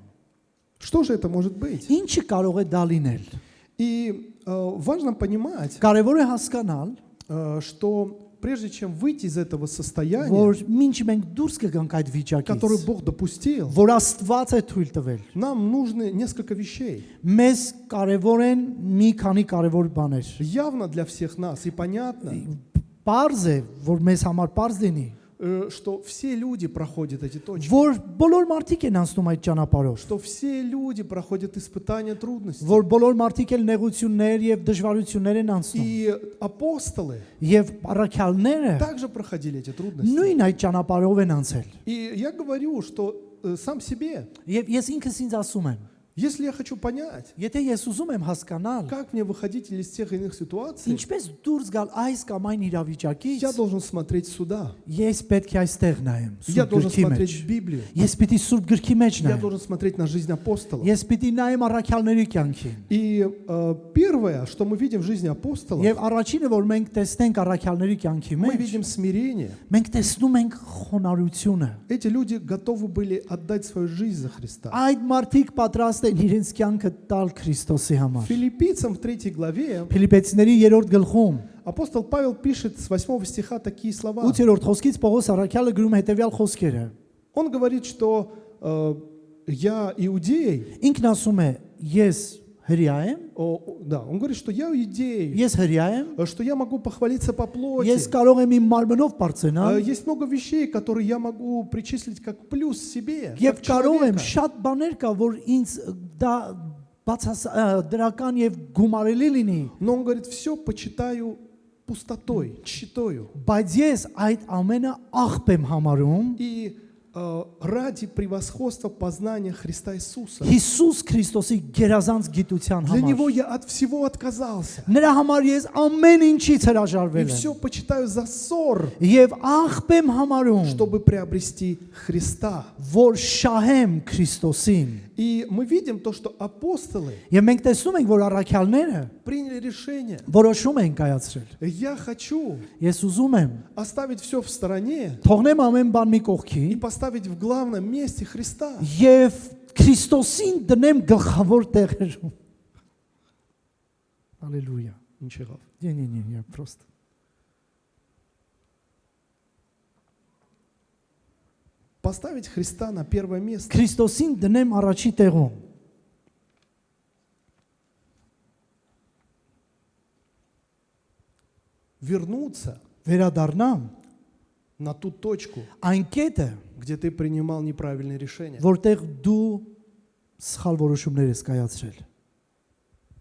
Что же это может быть? Ինչը կարող է դա լինել։ И важно понимать, Կարևոր է հասկանալ, что прежде чем выйти из этого состояния, որ ինչ մենք դուրս կգանք այդ վիճակից, который Бог допустил, որ Աստված է թույլ տվել։ нам нужны несколько вещей. Մեզ կարևոր են մի քանի կարևոր բաներ։ Явно для всех нас и понятно, Պարզ է, որ մեզ համար պարզ լինի, что все люди проходят эти точки, որ բոլոր մարդիկ են անցնում այդ ճանապարհով, что все люди проходят испытания трудностей. որ բոլոր մարդիկ էլ նեղություններ եւ դժվարություններ են անցնում։ И апостолы Եվ առաքյալները также проходили эти трудности. նույն այդ ճանապարհով են անցել։ И я говорю, что сам себе, Եվ ես ինքս ինձ ասում եմ, Если я хочу понять, Եթե ես ուզում եմ հասկանալ, как мне выходить из тех или иных ситуаций, ինչպես դուրս գալ այս կամ այն իրավիճակից, я должен смотреть сюда. ես պետք է այստեղ нայեմ, Я Սուրբ должен գրքի մեջ։ смотреть в Библию. Ես պիտի Սուրբ գրքի մեջ Я նայեմ։ должен смотреть на жизнь апостолов. Ես պիտի նայեմ առաքյալների կյանքին։ И первое, что мы видим в жизни апостолов, Եվ առաջինը, որ մենք տեսնենք առաքյալների կյանքի мы մեջ, видим смирение. մենք տեսնում ենք խոնարհությունը։ Эти люди готовы были отдать свою жизнь за Христа. Այդ մարդիկ պատրաստ են իրենց կյանքը տալ Քրիստոսի համար։ Филиппийцам в 3 главе Ֆիլիպեցիների 3-րդ գլխում апостол Павел пишет с 8 стиха такие слова. 8-րդ խոսքից Պողոս առաքյալը գրում է հետևյալ խոսքերը։ Он говорит, что я иудей. Ինքն ասում է, ես հրյա եմ, Да, он говорит, что я иудей, ես հրյա եմ, что я могу похвалиться по плоти. ես կարող եմ իմ մարմնով բարձրանալ Есть много вещей, которые я могу причислить как плюс себе, եւ как կարող եմ человека. շատ բաներ կա, որ ինձ դա դրական եւ գումարելի լինի, Но он говорит, все почитаю пустотой, тщетою. բայց ես այդ ամենը աղբ եմ համարում И ради превосходства познания Христа Иисуса. Հիսուս Քրիստոսի գերազանց գիտության Для Него համար։ я от всего отказался. Նրա համար ես ամեն ինչից И հրաժարվել все եմ почитаю за ссор, եւ աղբ եմ համարում, чтобы приобрести Христа. որ շահեմ Քրիստոսին։ И мы видим то, что апостолы Եվ մենք տեսնում ենք, որ առաքյալները приняли решение. որոշում են կայացրել։ Я хочу Ես ուզում եմ оставить все в стороне թողնեմ ամեն բան մի կողքի и поставить в главном месте Христа. եւ Քրիստոսին դնեմ գլխավոր տեղերում։ Հալելույա։ Ничего. Не, я просто. Поставить Христа на первое место. Քրիստոսին դնեմ առաջի տեղում։ Вернуться Վերադառնամ на ту точку, այն կետը, где ты принимал неправильные решения. որտեղ դու սխալ որոշումներ ես կայացրել։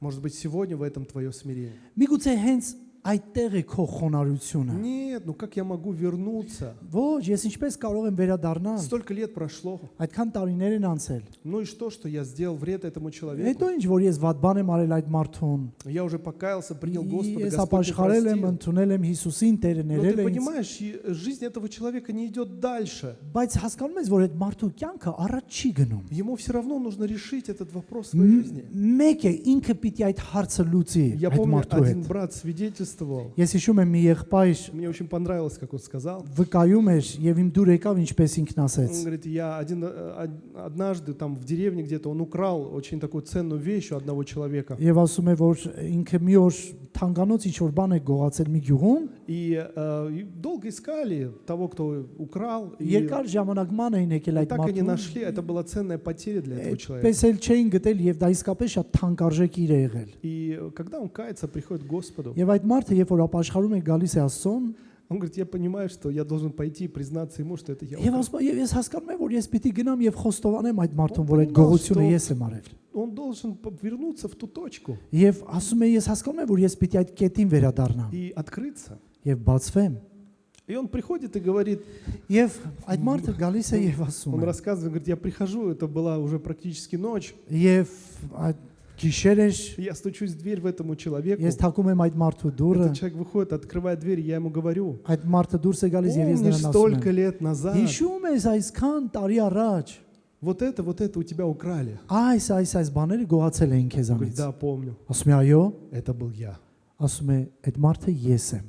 Может быть, сегодня в этом твое смирение. Միգուցե հենց այդտեղ է քո խոնարհությունը։ Нет, ну как я могу вернуться? Ոչ, ես ինչպես կարող եմ վերադառնալ։ Столько лет прошло. Այդքան տարիներ են անցել։ Ну и что я сделал вред этому человеку? Հետո ինչ որ ես վատ բան եմ արել այդ մարդուն։ Я уже покаялся, принял Господа, Ես Господь меня ապաշխարել եմ, простил. ընդունել եմ Հիսուսին, Տերը Но ներել ты է ինձ։ понимаешь, жизнь этого человека не идет дальше. Բայց հասկանում ես, որ այդ մարդու կյանքը առաջ չի գնում։ Ему все равно нужно решить этот вопрос в своей жизни. Մեկ է ինքը պիտի այդ հարցը լուծի Я այդ помню, մարդու один հետ։ брат свидетельствовал. Ես հիշում եմ մի եղբայր Мне очень понравилось, как он сказал. վկայում էր եւ իմ դուր եկավ ինչպես ինքն Он ասեց։ говорит, я однажды там в деревне где-то он украл очень такую ценную вещь у одного человека. Եվ ասում է, որ ինքը մի օր թանկանոց ինչ որ բան է գողացել մի գյուղում, И долго искали того, кто украл. И երկար ժամանակ ման էին եկել այդ так и не մարդուն։ нашли. Это была ценная потеря для этого человека. Պես էլ չէին գտել եւ դա իսկապես շատ թանկարժեք իր է եղել։ И когда он кается, приходит к Господу, Եվ այդ մարդը, երբ որ ապաշխարում է գալիս է Աստծուն, он говорит, я понимаю, что я должен пойти и признаться ему, что это я եւ украл. ասում է, եւ ես հասկանում եմ, որ ես պիտի գնամ եւ խոստովանեմ այդ մարդուն, որ այդ գողությունը ես եմ արել։ Он должен вернуться в ту точку Եվ ասում է, ես հասկանում եմ, որ ես պիտի այդ կետին վերադառնամ и открыться. եւ բացվեմ։ И он приходит и говорит, Եվ այդ մարդը գալիս է եւ ասում он է. рассказывает, говорит, я прихожу, это была уже практически ночь, Եվ այդ գիշեր էր, я стучусь в дверь в этому человеку. ես թակում եմ այդ մարդու դուռը, Этот человек выходит, открывает дверь, я ему говорю, այդ մարդը դուրս է գալիս եւ ես помнишь, նրան ասում столько եմ. лет назад Հիշում ես այսքան տարի առաջ вот это у тебя украли. այս բաները գողացել էին Он говорит, քեզանից։ да, помню, Ասում է, այո, это был я. ասում է, այդ մարդը ես եմ։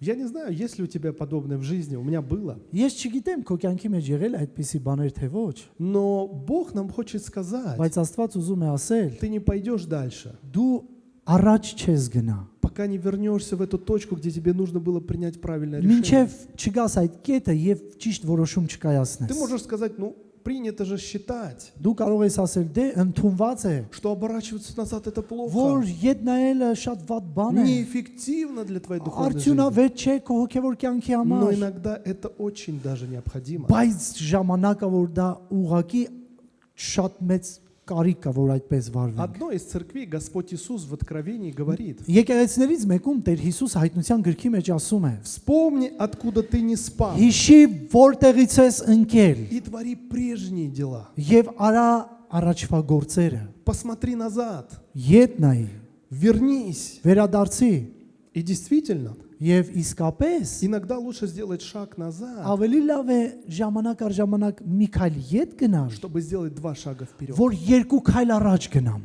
Я не знаю, есть ли у тебя подобное в жизни, у меня было. Ես չգիտեմ քո կյանքի մեջ եղել է այդպիսի բաներ թե ոչ, Но Бог нам хочет сказать, բայց Աստված ուզում է ասել, ты не пойдешь дальше, դու առաջ չես գնա։ пока не вернешься в эту точку, где тебе нужно было принять правильное решение. Մինչև չգաս այդ կետը եւ ճիշտ որոշում Ты չկայացնես։ можешь сказать, ну, принято же считать, Դու կարող ես ասել, դե ընդունված է, что оборачиваться назад это плохо. որ ետ նայելը շատ վատ բան է։ Неэффективно для твоей духовной жизни. Արդյունավետ չէ քո հոգևոր կյանքի Но համար։ иногда это очень даже необходимо. Բայց ժամանակը որ դա ուղակի շատ մեծ կարիք կա, որ այդպես վարվենք։ Одной из церквей Господь Иисус в Откровении говорит: Եկեղեցիներից մեկում Տեր Հիսուս հայտնության գրքի մեջ ասում է. «Вспомни, откуда ты не спал, Հիշի որտեղից ես ընկել и твори прежние дела. եւ արա առաջվա գործերը։ Посмотри назад, Ետ նայի, вернись». վերադարձի И действительно, եւ իսկապես иногда лучше сделать шаг назад, ավելի լավ է ժամանակ առ ժամանակ մի քայլ ետ գնալ, чтобы сделать 2 шага вперед. որ երկու քայլ առաջ գնամ։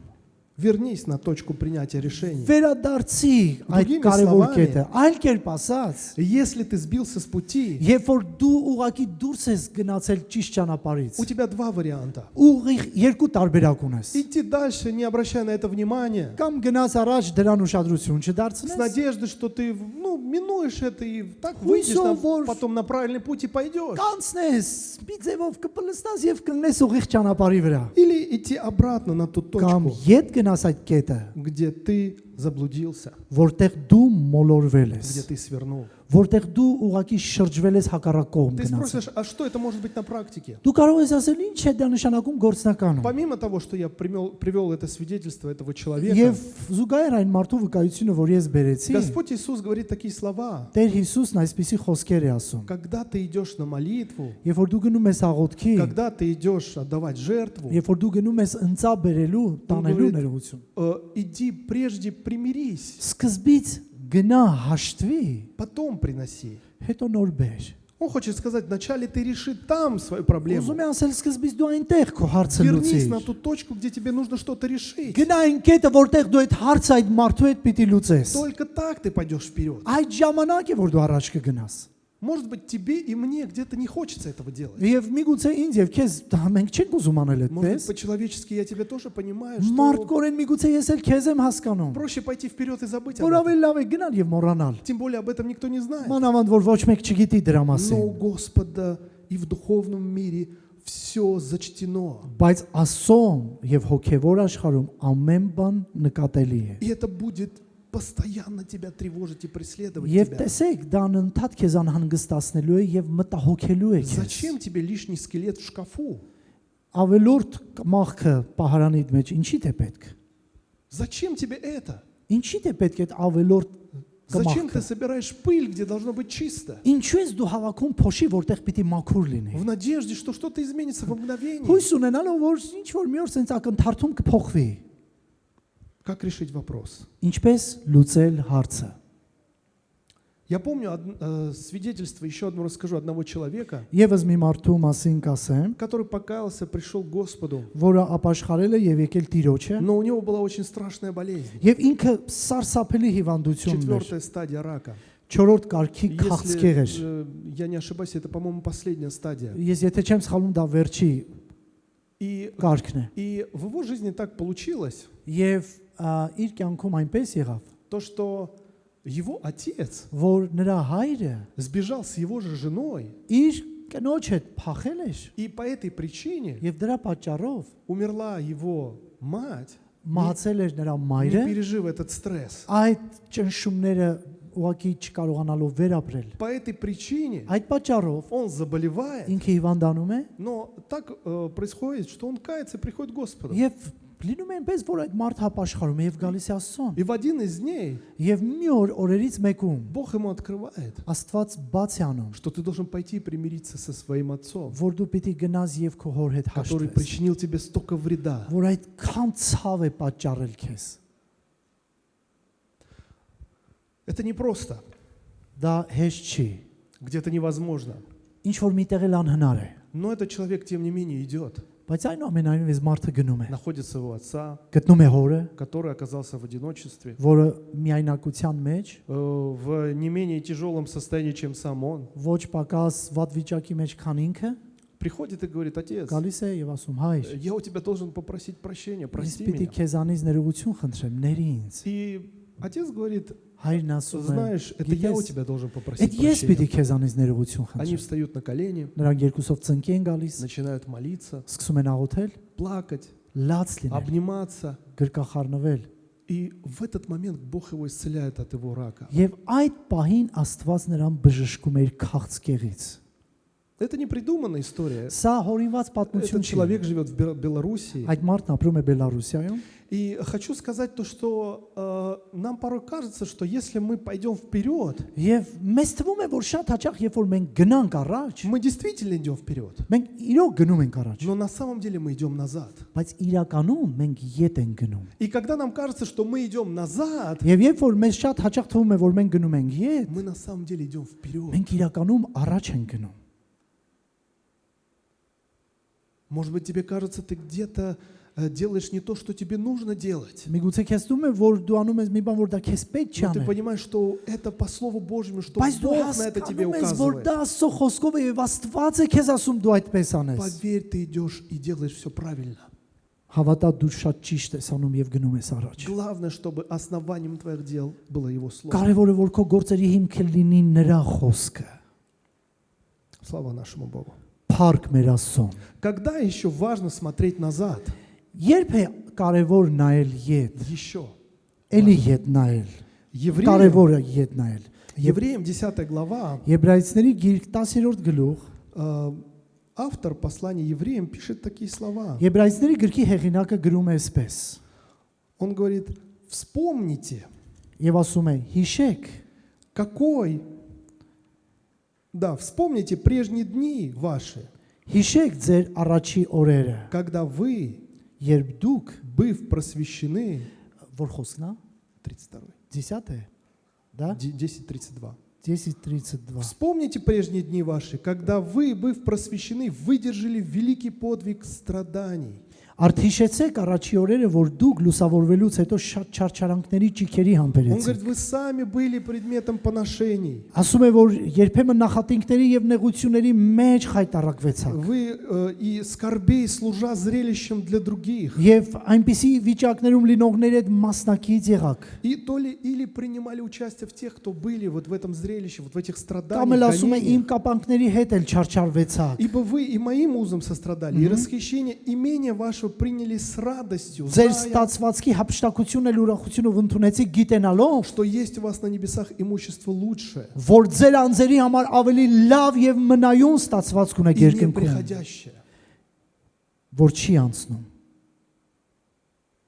Вернись на точку принятия решений. Վերադարձի այդ Другими կարևոր словами, կետը։ Այլ կերպ ասած, Если ты сбился с пути, երբ որ դու ուղակի դուրս ես գնացել ճիշտ ճանապարհից, у тебя 2 варианта. ուղիղ երկու տարբերակ ունես։ Идти дальше, не обращая на это внимания, Կամ գնաց առաջ дրան ուշադրություն с չդարձնես, надеждой, что ты минуешь это и так выйдешь потом на правильный путь и пойдешь. կանցնես, մի ձևով կպլստաս եւ կգնես ուղիղ ճանապարհի վրա։ Или идти обратно на ту Կամ точку, ետ գնաս այդ կետը, где ты заблудился, որտեղ դու մոլորվել ես, где ты свернул. որտեղ դու уղակի շրջվել ես հակառակ կողմ Ты գնացել։ спросишь, а что это может быть на практике? Դու կարող ես ասել, ինչ է դա նշանակում գործնականում։ Помимо того, что я привел это свидетельство этого человека, Եվ զուգահեռ այն մարդու վկայությունը, որ ես բերեցի, Господь Иисус говорит такие слова: Տեր Հիսուսն այսպիսի խոսքեր է ասում։ когда ты идешь на молитву, Երբ որ դու գնում ես աղոթքի, когда ты идешь отдавать жертву, երբ որ դու գնում ես ընծա բերելու, տանելու ներողություն, иди прежде примирись, սկզբից գնա հաշտվի, потом приноси. հետո նոր բեր։ Он хочет сказать, вначале ты реши там свою проблему. Ուզում եմ ասել, սկզբից դու այնտեղ քո հարցը Вернись на լուծիր։ ту точку, где тебе нужно что-то решить. Գնա այն կետը, որտեղ դու այդ հարցը այդ մարդու հետ պիտի լուծես։ Только так ты пойдешь вперед. Այդ ժամանակ է, որ դու առաջ կգնաս։ Может быть, тебе и мне где-то не хочется этого делать. Եվ միգուցե ինձ եւ քեզ դա մենք չենք ուզում аնել Может быть, այդպես։ по-человечески я тебя тоже понимаю, Մարդկորեն что միգուցե ես էլ քեզ եմ հասկանում։ проще пойти вперед и забыть об Որ этом. ավելի լավ է գնալ եւ մոռանալ։ Тем более об этом никто не знает. Մանավանդ որ ոչ մեկ չգիտի դրա Но մասին։ у Господа и в духовном мире все зачтено. Բայց Աստծո եւ հոգեվոր աշխարհում ամեն բան նկատելի է։ И это будет постоянно тебя тревожить и преследовать Եվ тебя. տեսեք, դա անընդհատ քեզ անհանգստացնելու է եւ մտահոգելու է քեզ։ Зачем тебе лишний скелет в шкафу? Ավելորդ մախքը պահարանիդ մեջ ինչի՞ է պետք։ Зачем тебе это? Ինչի՞ է պետք այդ ավելորդ Зачем ты կմախքը։ собираешь пыль, где должно быть чисто? Ինչու ես դու հավաքում փոշի, որտեղ պիտի մաքուր լինի։ В надежде, что что-то изменится во мгновение. Հույս ունենալով որ ինչ որ մի օր sense ակնթարթում կփոխվի։ Как решить вопрос? Ինչպես լուծել հարցը։ Я помню свидетельство, еще одно расскажу, одного человека, Եվս մի մարդու մասին կասեմ, который покаялся, пришел к Господу, որը ապաշխարել է եւ եկել Տիրոջը, но у него была очень страшная болезнь. եւ ինքը սարսափելի հիվանդություն ուներ։ 4-я стадия рака. 4-րդ կարգի քաղցկեղ էր։ Если я не ошибаюсь, это, по-моему, последняя стадия. Ես եթե չեմ սխալվում, դա վերջի И կարգն է։ в его жизни так получилось, Եվ իր կյանքում այնպես եղավ, то, что его отец որ նրա հայրը сбежал с его же женой, իր կնոջ հետ փախել էր и по этой причине եւ դրա պատճառով умерла его мать, մահացել էր նրա не մայրը, пережив этот стресс. այդ ճնշումները ուղակի չկարողանալով վերապրել։ По этой причине Այդ պատճառով он заболевает, ինքը հիվանդանում է но так происходит, что он кается и приходит к Господу. եւ լինում է այնպես, որ այդ մարդ հապաշխարում է եւ գալիս է Աստծուն։ И в один из дней Եվ մի օրերից մեկում Бог ему открывает, Աստված բաց է անում, что ты должен пойти и примириться со своим отцом, որ дու պիտի գնաս եւ քո հոր հետ который հաշտվես, причинил тебе столько вреда. որ այդքան ցավ է պատճառել քեզ։ Это непросто, Դա հեշտ չի։ где-то невозможно. Ինչ որ միտեղ էլ անհնար է։ Но этот человек, тем не менее, идет, Բայց այնուամենայնիվ մարդը գնում է, находит своего отца, գտնում է հորը, который оказался в одиночестве, որը միայնակության մեջ, в не менее тяжелом состоянии, чем сам он. ոչ պակաս վատ վիճակի մեջ քան ինքը, Приходит и говорит: отец, գալիս է եւ ասում՝ հայր, я у тебя должен попросить прощения, ես прости պիտի меня. քեզանից ներողություն խնդրեմ, ների ինձ։ И отец говорит: Հայրն ասում է, знаешь, это я у գիտես, тебя должен այդ попросить ես պիտի прощения. քեզանից ներողություն Они խնդրեմ։ встают на колени, Նրանք երկուսով ծնկի են գալիս, начинают молиться, սկսում են աղոթել, плакать, լաց լինել, обниматься. գրկախառնվել։ И в этот момент Бог его исцеляет от его рака. Եվ այդ պահին Աստված նրան բժշկում էր քաղցկեղից։ Это не придуманная история. Սա հորինված պատմություն Этот չի։ человек живет в Белоруссии. Այդ մարդն ապրում է Բելարուսիայում։ И хочу сказать то, что нам порой кажется, что если мы пойдем вперед, Եվ մեզ թվում է, որ շատ հաճախ երբ որ մենք գնանք առաջ, мы действительно идем вперед. մենք իրոք гնում ենք առաջ, Но на самом деле мы идем назад. բայց իրականում մենք ետ ենք գնում։ И когда нам кажется, что мы идем назад, Եվ երբ որ մեզ շատ հաճախ թվում է, որ մենք գնում ենք ետ, мы на самом деле идем вперед. մենք իրականում առաջ ենք գնում։ Может быть, тебе кажется, ты где-то делаешь не то, что тебе нужно делать. Միգուցե քեզ թվում է, որ դու անում ես մի բան, որ դա քեզ պետք չի Но ты անել։ понимаешь, что это по Слову Божьему, что Բայց դու Бог на это тебе հասկանում ես, որ указывает. դա Աստծո խոսքով է եւ Աստված է քեզ ասում դու այդպես անես։ Поверь, ты идешь и делаешь все правильно. Հավատա դու շատ ճիշտ ես անում եւ գնում ես առաջ։ Главное, чтобы основанием твоих дел было Его Слово. Կարևորը որ քո գործերի հիմքը լինի նրա խոսքը։ Слава нашему Богу. Փառք մեր Աստծուն։ Когда еще важно смотреть назад? Երբ է կարևոր նայել ետ, Еще. էլի ետ նայել։ Евреям, Կարևորը ետ նայել։ Евреям 10 глава, Եբրայեցիների գիրք 10-րդ գլուխ, автор послания евреям пишет такие слова. Եբրայեցիների գրքի հեղինակը գրում է այսպես. Он говорит, вспомните, Եվ ասում է. Հիշեք, вспомните прежние дни ваши, հիշեք ձեր առաջի օրերը, когда вы, երբ դուք быв просвещены, որ խոսքն է 32, 10-ը, да? 10:32. 10:32. Вспомните прежние дни ваши, когда вы, быв просвещены, выдержали великий подвиг страданий. Արդ հիշեցեք առաջի օրերը, որ դուք լուսավորվելուց հետո շատ չարչարանքների ճիքերի Он համբերեցիք։ говорит, вы сами были предметом поношений. Ասում է, որ երբեմն նախատինքների եւ նեղությունների մեջ խայտարակվեցաք։ Вы и скорбей, служа зрелищем для других. Եվ այնպիսի վիճակներում լինողների հետ մասնակից եղաք։ И то ли или принимали участие в тех, кто были вот в этом зрелище, вот в этих Կամ էլ страданиях, ասում է իմ гонениях. կապանքների հետ էլ չարչարվեցաք։ Ибо вы и моим узом сострадали, и расхищение имения вашего приняли с радостью, Ձեր зная, ստացվածքի հապշտակությունն էլ ուրախությունով ընդունեցիք գիտենալով, что есть у вас на небесах имущество лучшее, որ ձեր անձերի համար ավելի լավ եւ մնայուն ստացվածք ունեք и երկնքում, неприходящее. որ չի անցնում։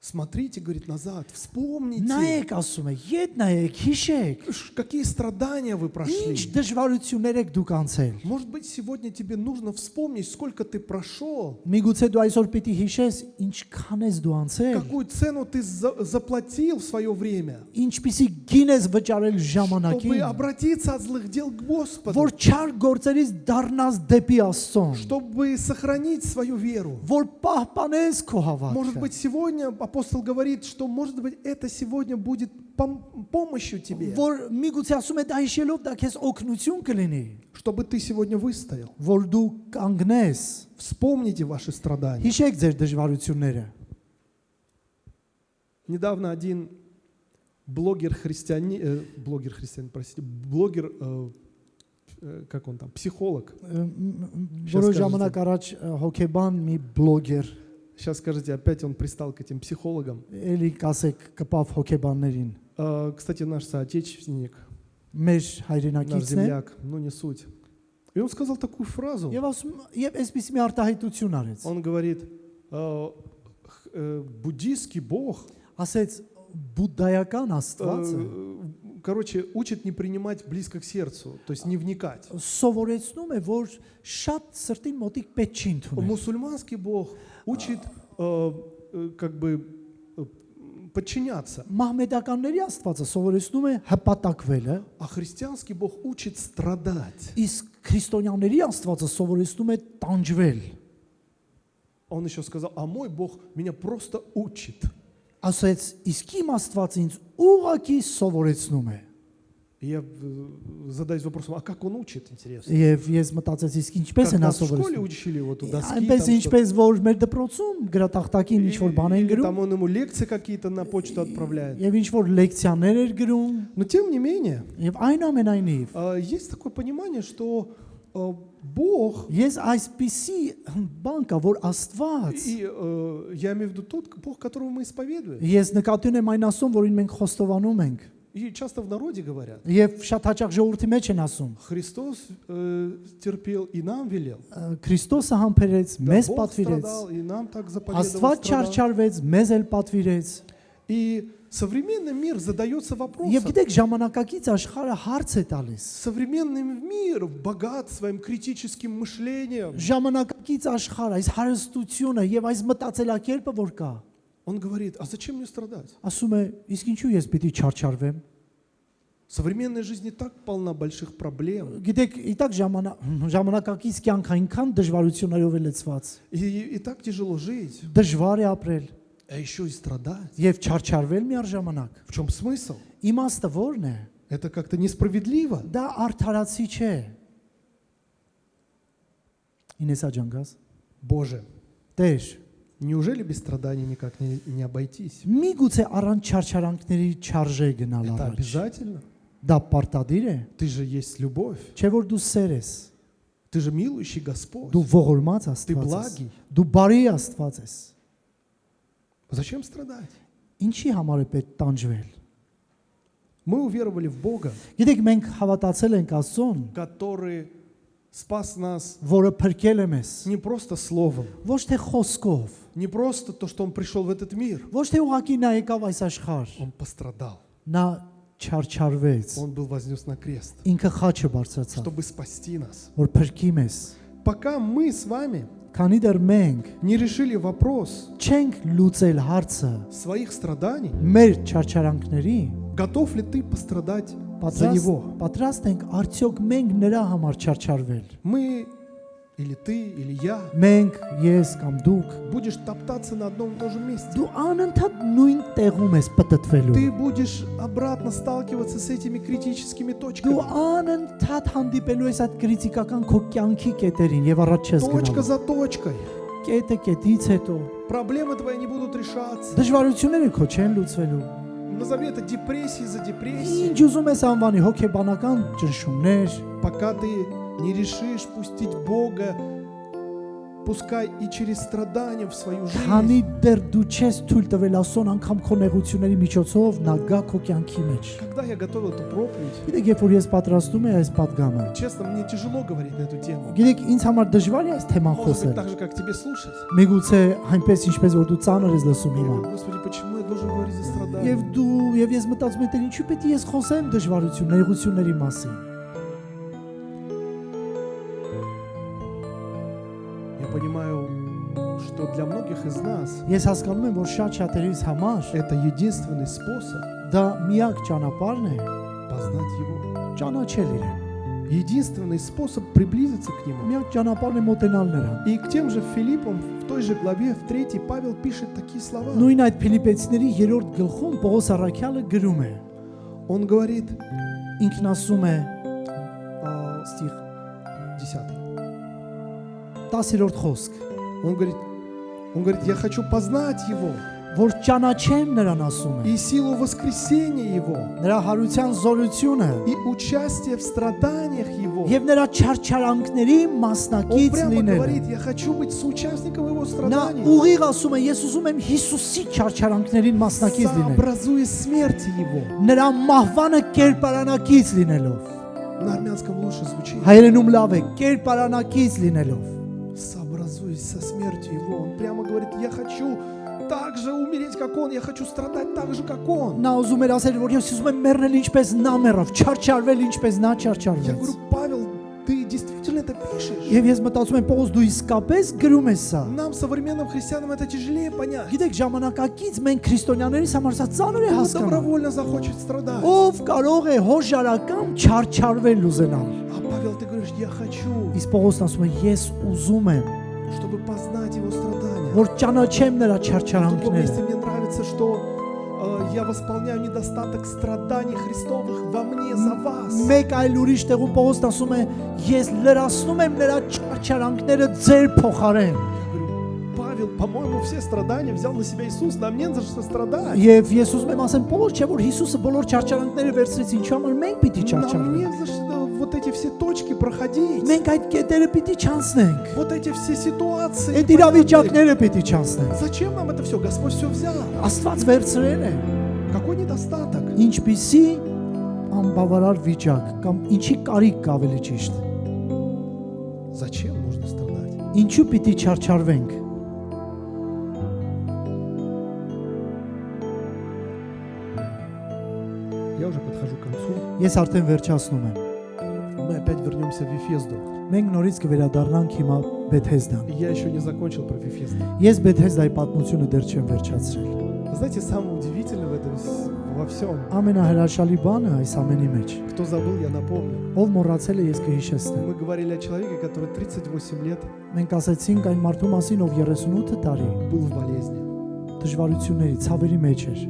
Смотрите, говорит, назад, вспомните, Նայեք, ասում է, ետ նայեք, հիշեք, какие страдания вы ինչ прошли. դժվարություններ եք դուք անցել։ Может быть, сегодня тебе нужно вспомнить, сколько ты прошел, Միգուցե դու այսօր պիտի հիշես, ինչքան ես դու անցել, какую цену ты заплатил в свое время, ինչպիսի գին ես վճարել чтобы ժամանակին, обратиться от злых дел к Господу, որ չար գործերից դառնաս դեպի Աստծուն, чтобы сохранить свою веру. որ պահպանես քո Может հավատքը։ быть, сегодня апостол говорит, что, может быть, это сегодня будет помощью тебе, Որ միգուցե ասում է դա հիշելով դա քեզ օգնություն կլինի, чтобы ты сегодня выстоял. որ дու կանգնես, Вспомните ваши страдания. հիշեք ձեր դժվարությունները։ Недавно один блогер как он там, психолог. Որոշ ժամանակ առաջ հոկեբան մի բլոգեր Сейчас скажите, опять он пристал к этим психологам. էլի կասեք կպավ հոկեբաններին։ Кстати, наш соотечественник, Մեր наш հայրենակիցն է земляк, ну не суть. И он сказал такую фразу. եւ ասում եւ այսպեսի մի արտահայտություն արեց։ Он говорит, буддийский бог, Ասեց բուդդայական Աստվածը короче, учит не принимать близко к сердцу, то есть не вникать. սովորեցնում է, որ շատ սրտին մոտիկ պետք չի ընդունել։ Мусульманский бог учит как бы подчиняться, Մահմեդականների Աստվածը սովորեցնում է հպատակվելը, а христианский бог учит страдать. իսկ քրիստոնյաների Աստվածը սովորեցնում է տանջվել։ Он еще сказал, а мой бог меня просто учит. Ասեց, իսկ իմ Աստվածը ինձ ուղղակի սովորեցնում է։ И я задаюсь вопросом, а как он учит, интересно? Եվ ես մտածեցի, իսկ ինչպես Как են нас в школе ասովորեցնում։ учили вот у доски, Այնպես там, ինչպես որ մեր դպրոցում գրատախտակին ինչ որ բան են или գրում, там он ему лекции какие-то на почту отправляет. եւ ինչ որ լեկցիաներ էր գրում, Но тем не менее, եւ այնուամենայնիվ есть такое понимание, что Бог, ես այսպիսի բան կա, որ Աստված и я имею в виду тот Бог, которого мы исповедуем, ես նկատի ունեմ այն Աստծուն, որին մենք խոստովանում ենք, И часто в народе говорят, Եվ շատ հաճախ ժողովրդի մեջ են ասում. Христос терпел и нам велел. Քրիստոսը համբերեց, Да, մեզ Бог պատվիրեց, страдал, и нам так заповедовал Աստված страдать. չարչարվեց, մեզ էլ պատվիրեց։ И современный мир задается Եվ вопросом. գիտեք, ժամանակակից աշխարհը հարց է տալիս։ Современный мир богат своим критическим мышлением. Ժամանակակից աշխարհը, այս հարստությունը եւ այս մտածելակերպը որ կա, Он говорит, а зачем мне страдать? ասում է, իսկ ինչու ես պիտի չարչարվեմ։ Современная жизнь не так полна больших проблем. Գիտեք, իտակ ժամանակակից կյանք այնքան դժվարություններով է լցված։ И так тяжело жить. Դժվար է ապրել А еще и страдать. եւ չարչարվել միառժամանակ։ В чем смысл? Իմաստը ո՞րն է։ Это как-то несправедливо. Դա արդարացի չէ։ Ինեսա ջանգաս։ Боже, Տեր, неужели без страданий никак не обойтись? միգուցե առանց չարչարանքների չարժե գնալ Это առաջ։ обязательно. Դա պարտադիր է։ Ты же есть любовь. Չէ որ դու սեր ես։ Ты же милующий Господь. Դու ողորմած Ты Աստված ես։ благий. Դու բարի Աստված ես։ Зачем страдать? Ինչի համար է պետք տանջվել։ Мы уверовали в Бога, Գիտեք, մենք հավատացել ենք Աստծուն, который спас нас որը փրկել է մեզ։ не просто словом, Ոչ թե խոսքով, не просто то, что Он пришел в этот мир. ոչ թե ուղակի նա եկավ այս աշխարհ։ Он пострадал. Նա չարչարվեց։ Он был вознес на крест, Ինքը խաչը բարձրացավ, чтобы спасти нас. որ փրկի մեզ։ Пока мы с вами Քանի дեր մենք не решили вопрос չենք լուծել հարցը своих страданий, մեր չարչարանքների, готов ли ты пострадать за Него? պատրաստ ենք արդյոք մենք նրա համար չարչարվել։ Мы, или ты, или я, Մենք, ես կամ դուք, будешь топтаться на одном и том же месте. դու անընդհատ նույն տեղում ես պատտվելու։ Ты будешь обратно сталкиваться с этими критическими Դու точками. անընդհատ հանդիպելու ես այդ քրիտիկական քո կյանքի կետերին եւ առաջ չես Точка գնալու։ за точкой. Կետը կետից հետո Проблемы твои не будут решаться. դժվարությունները քո չեն լուծվելու։ Назови это депрессией за депрессией. Ինչ ուզում ես անվանի հոգեբանական ճնշումներ, Пока ты не решишь пустить Бога, пускай и через страдания в свою քանի жизнь. դեռ դու չես թույլ տվել Աստծուն անգամ քո նեղությունների միջոցով նա գա քո կյանքի մեջ։ Когда я готовил эту проповедь, Գիտեք, երբ որ ես պատրաստում եմ այս պատգամը, честно, мне тяжело говорить на эту тему. գիտեք, ինձ համար դժվար է այս թեման Может быть, խոսել։ так же, как тебе слушать. Միգուցե այնպես ինչպես որ դու ծանր ես լսում Я հիմա։ говорю, Господи, почему я должен говорить за страдания? Եվ դու եւ ես մտածում եմ, թե ինչու պետք է ես խոսեմ դժվարություն, նեղությունների մասին։ Я понимаю, что для многих из нас Ես հասկանում եմ, որ շատ շատերիս համար это единственный способ դա միակ ճանապարհն է познать Его. ճանաչել իրեն։ Единственный способ приблизиться к Нему. Միակ ճանապարհն է մոտենալ նրան։ И к тем же Филиппам в той же главе, в 3 Павел пишет такие слова. Նույն այդ Ֆիլիպեցիների 3-րդ գլխում Պողոս առաքյալը գրում է։ Он говорит, Ինքն ասում է стих 10. 10-րդ խոսք, Он говорит, я хочу познать Его որ ճանաչեմ նրան ասում է։ и силу воскресения Его, Նրա հարության զորությունը и участие в страданиях Его. եւ նրա չարչարանքների Он մասնակից прямо լինելը։ говорит, я хочу быть соучастником Его Նա страданий, ուղիղ ասում է, ես ուզում եմ Հիսուսի չարչարանքներին մասնակից լինել։ сообразуясь смерти Его. Նրա մահվանը կերպարանակից լինելով։ На армянском лучше звучит. Հայերենում լավ է, կերպարանակից լինելով։ Сообразуясь со смертью Его. Он прямо говорит, я хочу так же умереть, как Он, я хочу страдать так же, как Он. Նա ուզում էր ասել, որ ես ուզում եմ մեռնել ինչպես նա մեռավ, չարչարվել ինչպես նա Я չարչարվեց։ говорю, Павел, ты действительно это пишешь? Եվ ես մտածում եմ, Պողոս, դու իսկապես գրում ես սա։ Нам, современным христианам, это тяжелее понять. Գիտեք, ժամանակակից մենք քրիստոնյաներից համար սա ծանր է Кто հասկանալ։ добровольно захочет страдать? Ով կարող է հոժարական չարչարվել ուզենալ։ А Павел, ты говоришь, я хочу, Իսկ Պողոսն ասում է, ես ուզում եմ, чтобы познать Его страдания. որ ճանաչեմ նրա В другом չարչարանքները։ месте мне нравится, что я восполняю недостаток страданий Христовых во мне за вас. Մեկ այլ ուրիշ տեղում Պողոսն ասում է, ես լրացնում եմ նրա չարչարանքները ձեր փոխարեն։ Я говорю, Павел, по-моему, все страдания взял на себя Иисус, нам не за что страдать. Եվ ես ուզում եմ ասեմ, Պողոս չէ, որ Հիսուսը բոլոր չարչարանքները վերցրեց, ինչու համար մենք պիտի Нам չարչարվենք։ не за что вот эти все точки проходить. Մենք այդ կետերը պիտի չանցնենք։ Вот эти все ситуации. Այդ непонятные. իրավիճակները պիտի չանցնենք։ Зачем нам это все? Господь все взял. Աստված վերցրել է։ Какой недостаток? Ինչպիսի անբավարար վիճակ կամ ինչի կարիք կա ավելի ճիշտ։ Зачем нужно страдать? Ինչու պիտի չարչարվենք։ Я уже подхожу к концу. Ես արդեն վերջացնում եմ։ Мы опять вернемся в Вифезду. Մենք нորից կվերադառնանք հիմա Բեթհեզդան։ И я еще не закончил про Вифезду. Ես Բեթհեզդայի պատմությունը դեռ չեմ վերջացրել։ Знаете, самое удивительное в этом во всем, Ամենահրաշալի բանը այս ամենի մեջ, кто забыл, я напомню. ով մոռացել է, ես կհիշեցնեմ։ Мы говорили о человеке, который 38 лет Մենք ասացինք այն մարդու մասին, ով 38 տարի был в болезни. դժվարությունների, ցավերի մեջ էր։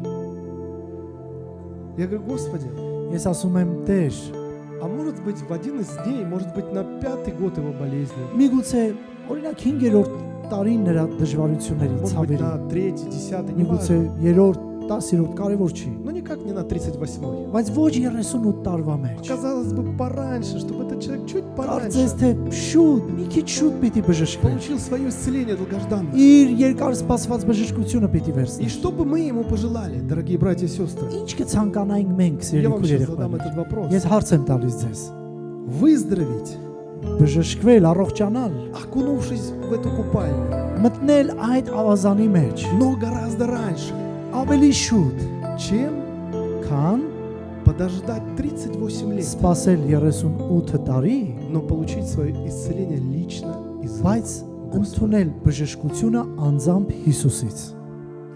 Я говорю, Господи, Ես ասում եմ, Տեր, а может быть в один из дней, может быть на 5-й год его болезни, միգուցե օրինակ 5-րդ տարին նրա դժվարությունների, может быть ցավերի, на 3-й, 10-й, не միգուցե важно, 3-րդ, 10-րդ կարևոր չի, но никак не на 38-й. բայց ոչ 38 տարվա մեջ։ Казалось бы, пораньше, чтобы этот человек чуть Կարծես пораньше թե շուտ, մի քիչ շուտ պիտի բժշկվի։ получил свое исцеление долгожданное. Իր երկար սպասված բժշկությունը պիտի И վերցնի։ что бы мы ему пожелали, дорогие братья и сестры? Ինչ կցանկանայինք մենք, Я вам սիրելի сейчас задам երեխաներ։ этот вопрос. Ես հարց եմ տալիս ձեզ։ Выздороветь, Բժշկվել, առողջանալ, окунувшись в эту купальню, մտնել այդ ավազանի մեջ, но гораздо раньше, ավելի շուտ, чем քան подождать 38 лет, սպասել 38 տարի, но получить свое исцеление лично из рук բայց ընդունել բժշկությունը անձամբ Հիսուսից։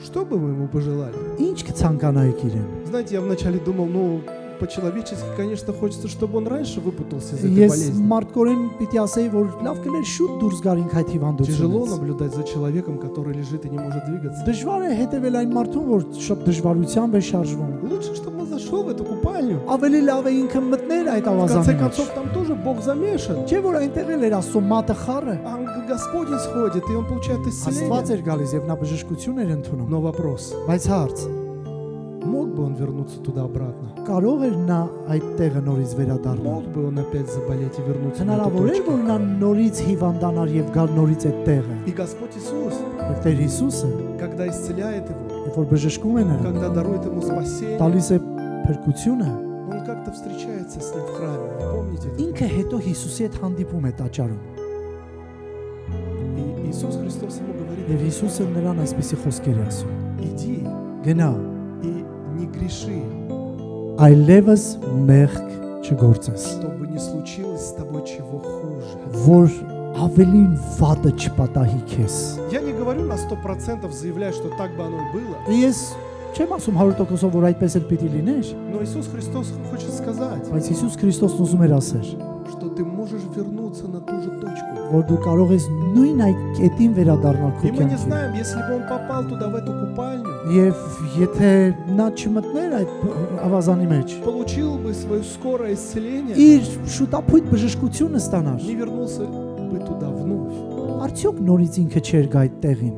Что бы вы ему пожелали? Ինչ կցանկանայիք իրեն։ Знаете, я вначале думал, ну, по-человечески, конечно, хочется, чтобы он раньше выпутался из этой Ես болезни. մարդկորեն պիտի ասեի, որ լավ կներ շուտ դուրս գարինք այդ Тяжело հիվանդությունից։ наблюдать за человеком, который лежит и не может двигаться. Դժվար է հետևել այն մարդուն, որ շատ դժվարությամբ է շարժվում։ Лучше, чтобы он зашел в эту купальню. Ավելի լավ է ինքը մտներ այդ В конце ավազանի մեջ։ концов, там тоже Бог замешан. Չէ՞ որ այնտեղ էլ էր Աստծո մատը խառը։ Ангел Господень сходит, и он получает Աստված исцеление. էր գալիս եւ նա բժշկություն էր ընդունում։ Но вопрос, Բայց հարց, мог бы он вернуться туда-обратно? կարող էր նա այդ տեղը նորից վերադառնալ։ Мог бы он опять заболеть и вернуться на эту Հնարավոր էր точку? որ նա նորից հիվանդանար եւ գալ նորից այդ տեղը։ И Господь Иисус, Եվ Տեր Հիսուսը, когда исцеляет его, երբ որ բժշկում է նրան, когда дарует ему спасение, տալիս է փրկությունը, он как-то встречается с ним в храме. Вы помните это? ինքը հետո Հիսուսի հետ հանդիպում է տաճարում։ И Иисус Христос ему говорит, Եվ Հիսուսը նրան այսպեսի խոսքեր է ասում. иди Գնա, и не греши, այլևս մեղք չգործես, чтобы не случилось с тобой чего хуже. որ ավելին վատը չպատահի քեզ։ Я не говорю на 100% заявляю, что так бы оно и было. Ես չեմ ասում 100%-ով որ այդպես էլ պիտի լիներ, Но Иисус Христос хочет сказать, բայց Հիսուս Քրիստոսն ուզում էր ասել, что ты можешь вернуться на ту же точку. որ դու կարող ես նույն այդ կետին վերադառնալ քո И мы не կյանքին։ знаем, если бы он попал туда, в эту купальню, Եվ եթե նա չմտներ այդ ավազանի մեջ, получил бы свое скорое исцеление, իր շուտապույտ բժշկությունը ստանար, не вернулся бы туда вновь. արդյոք նորից ինքը չէր գա այդ տեղին։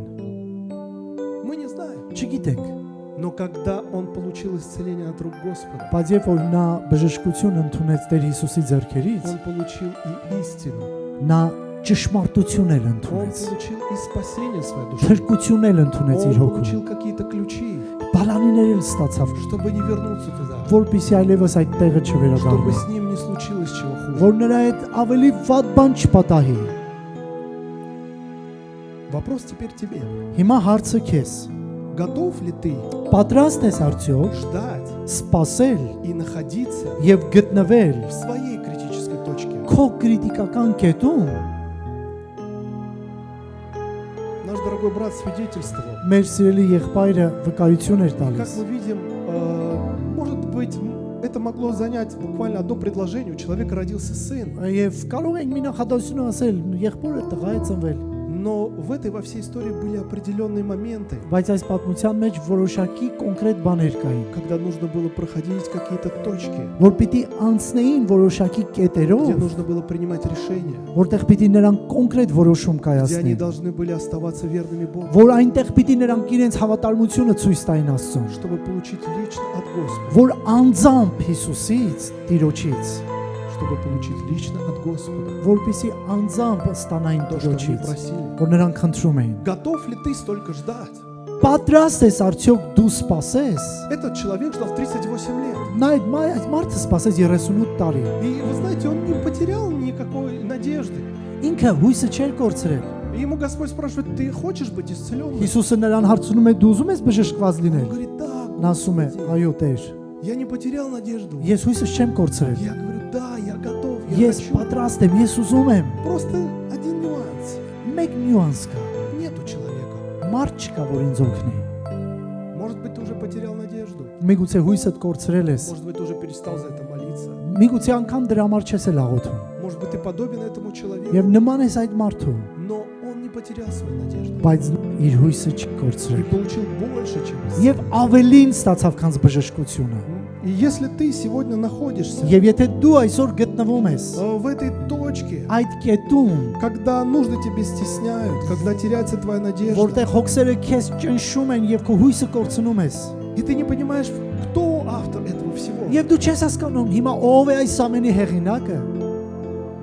Мы не знаем. Չգիտենք, Но когда он получил исцеление от рук Господа, բայց երբ որ նա բժշկություն ընդունեց Տեր Հիսուսի ձեռքերից, он получил и истину. նա ճշմարտություն էլ Он ընդունեց, получил и спасение своей души. փրկություն էլ ընդունեց իր Он հոգում, получил какие-то ключи, բալանիներ էլ ստացավ, чтобы не вернуться туда, որպեսզի այլևս այդ տեղը чтобы չվերադառնա, с ним не случилось чего хуже. որ նրա այդ ավելի վատ բան չպատահի։ Вопрос теперь тебе. Հիմա հարցը քեզ, Готов ли ты պատրաստ ես արդյոք ждать սпасել и находиться եւ գտնվել в своей критической точке? քո կրիտիկական կետում։ Наш дорогой брат свидетельствовал. Մեր սիրելի եղբայրը վկայություն էր Как տալիս։ мы видим, может быть, это могло занять буквально одно предложение. У человека родился сын. Եվ կարող ենք մի նախադասություն ասել, եղբորը տղա է ծնվել, Но в этой во всей истории были определенные моменты, բայց այս պատմության մեջ որոշակի կոնկրետ բաներ կային, когда нужно было проходить какие-то точки, որ պիտի անցնեին որոշակի где կետերով, нужно было принимать решения, որտեղ пիտի նրանք կոնկրետ որոշում где они կայացնեն, должны были оставаться верными Богу, որ այնտեղ пիտի նրանք իրենց հավատարմությունը ցույց տային Աստծուն, чтобы получить лично от Господа, որ անձամբ Հիսուսից, Տիրոջից, чтобы получить лично от Господа որպեսի անձամբ ստանային то, что они Տիրոջից, просили. որ նրանք խնդրում էին։ Готов ли ты столько ждать? պատրաստ ես արդյոք դու սпасես։ Этот человек ждал 38 лет. Նա այդ մարդը սпасեց 38 տարի։ И вы знаете, он не потерял никакой надежды. Ինքը հույսը չէր կորցրել։ И ему Господь спрашивает, ты хочешь быть исцеленным? Հիսուսը նրան հարցնում է դու ուզում ես բժշկված Он լինել։ говорит, да. Նա ասում է այո Տեր, Я не потерял надежду. ես հույսս չեմ կորցրել։ Я говорю, да, я готов, я Ես хочу. պատրաստ եմ, ես ուզում եմ։ Просто один нюанс. Մեկ նյուանս կա։ Нету человека. Մարդ չկա, որ ինձ օգնի։ Может быть, ты уже потерял надежду. Միգուցե հույսդ կորցրել ես։ Может быть, ты уже перестал за это молиться. Միգուցե անգամ դրա համար չես էլ աղոթում։ Может быть, ты подобен этому человеку. Եվ նման ես այդ մարդու, Но он не потерял свою надежду. բայց իր հույսը չի И կորցրել։ получил больше, чем исцеление. Եվ ավելին ստացավ քան բժշկությունը։ И если ты сегодня находишься Եվ եթե դու այսօր գտնվում ես в этой точке, այդ կետում, когда нужды тебе стесняют, когда теряется твоя надежда, որտեղ հոգսերը քեզ ճնշում են եւ քո հույսը кորցնում ես, и ты не понимаешь, кто автор этого всего, եւ դու չես հասկանում հիմա ով է այս ամենի հեղինակը,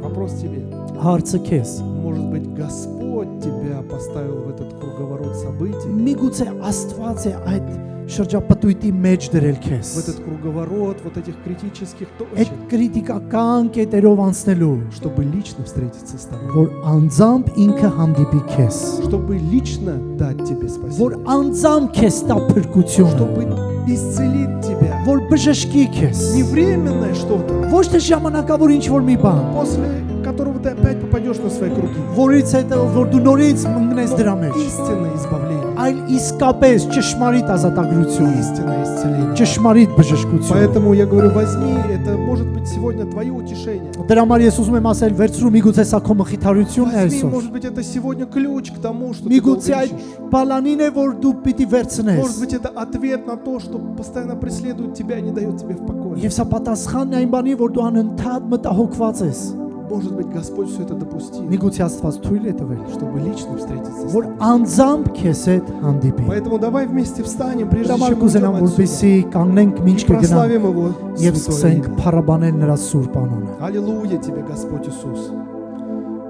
вопрос тебе. հարցը քեզ։ Может быть, Господь тебя поставил в этот круговорот событий, Միգուցե Աստված է այդ շրջապտույտի մեջ դրել քեզ։ в этот круговорот вот этих критических Այդ точек, քրիտիկական կետերով անցնելու, чтобы лично встретиться с тобой, որ անձամբ ինքը հանդիպի քեզ, чтобы лично дать тебе որ спасение, անձամբ քեզ տա փրկություն, чтобы исцелить тебя. որ բժշկի քեզ, Не временное что-то, ոչ թե ժամանակավոր ինչ որ մի բան, после которого ты опять попадешь на свои круги. որից հետո որ дու նորից մտնես դրա մեջ, Истинное избавление, այլ իսկապես ճշմարիտ ազատագրություն, истинное исцеление. ճշմարիտ բժշկություն։ Поэтому я говорю, возьми, это может быть сегодня твое утешение. Դրա համար ես ուզում եմ ասել, վերցրու միգուցե սա քո մխիթարությունն է Возьми, այսօր։ может быть, это сегодня ключ к тому, что ты Միգուցե долго այդ ищешь. բալանին է, որ դու պիտի Может վերցնես։ быть, это ответ на то, что постоянно преследует тебя и не дает тебе в покое. Եվ սա պատասխանն է այն բանի, որ դու անընդհատ մտահոգված ես։ Может быть, Господь все это допустил, Միգուցե Աստված թույլ է տվել, чтобы лично встретиться с որ тобой. անձամբ քեզ հետ հանդիպի։ Поэтому давай вместе встанем, прежде Դրա чем համար мы կուզենամ, уйдем որպեսզի отсюда. կանգնենք И մինչ կգնանք прославим Его եւ святое սկսենք имя. փառաբանել նրա սուրբ անունը։ Аллилуйя тебе, Господь Иисус.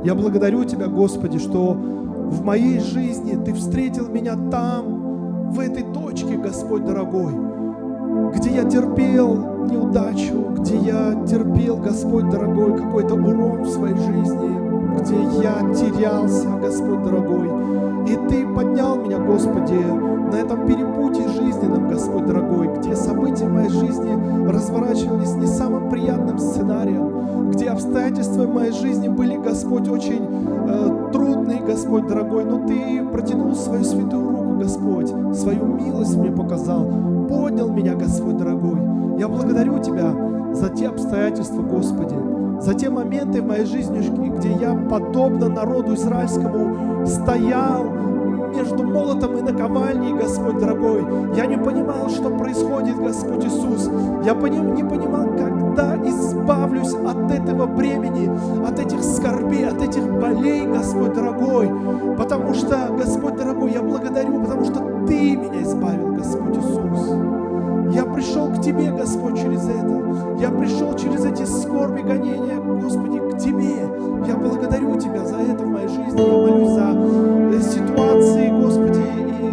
Я благодарю Тебя, Господи, что в моей жизни Ты встретил меня там, в этой точке, Господь дорогой, где я терпел неудачу, где я терпел, Господь дорогой, какой-то урон в своей жизни, где я терялся, Господь дорогой. И Ты поднял меня, Господи, на этом перепутье жизненном, Господь дорогой, где события моей жизни разворачивались не самым приятным сценарием, где обстоятельства моей жизни были, Господь, очень трудные, Господь дорогой, но Ты протянул свою святую руку, Господь, свою милость мне показал, поднял меня, Господь дорогой. Я благодарю Тебя за те обстоятельства, Господи, за те моменты в моей жизни, где я, подобно народу израильскому, стоял между молотом и наковальней, Господь дорогой. Я не понимал, что происходит, Господь Иисус. Я не понимал, когда избавлюсь от этого бремени, от этих скорбей, от этих болей, Господь дорогой. Потому что, Господь дорогой, я благодарю, потому что Ты меня избавил, Господь Иисус. Я пришел к Тебе, Господь, через это. Я пришел через эти скорби, гонения, Господи, к Тебе. Я благодарю Тебя за это в моей жизни. Я молюсь за ситуации, Господи,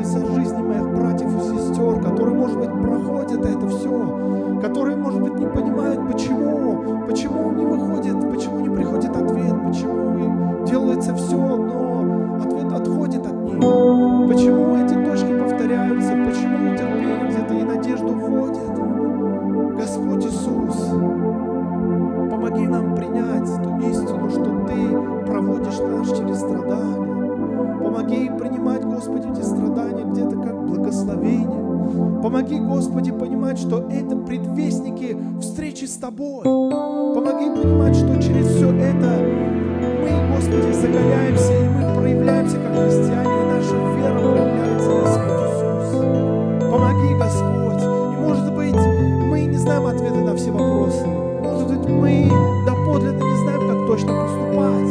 и за жизни моих братьев и сестер, которые, может быть, проходят это все, которые, может быть, не понимают, почему не выходит, почему не приходит ответ, почему делается все, но ответ отходит от них. Почему эти точки повторяются, почему терпение где-то и надежду вводит. Господь Иисус, помоги нам принять ту истину, что Ты проводишь нас через страдания. Помоги принимать, Господи, эти страдания где-то как благословение. Помоги, Господи, понимать, что это предвестники встречи с Тобой. Помоги понимать, что через все это мы, Господи, закаляемся, и мы проявляемся как христиане, и наша вера проявляется, Господь Иисус. Помоги, Господь. И, может быть, мы не знаем ответы на все вопросы. Может быть, мы доподлинно не знаем, как точно поступать.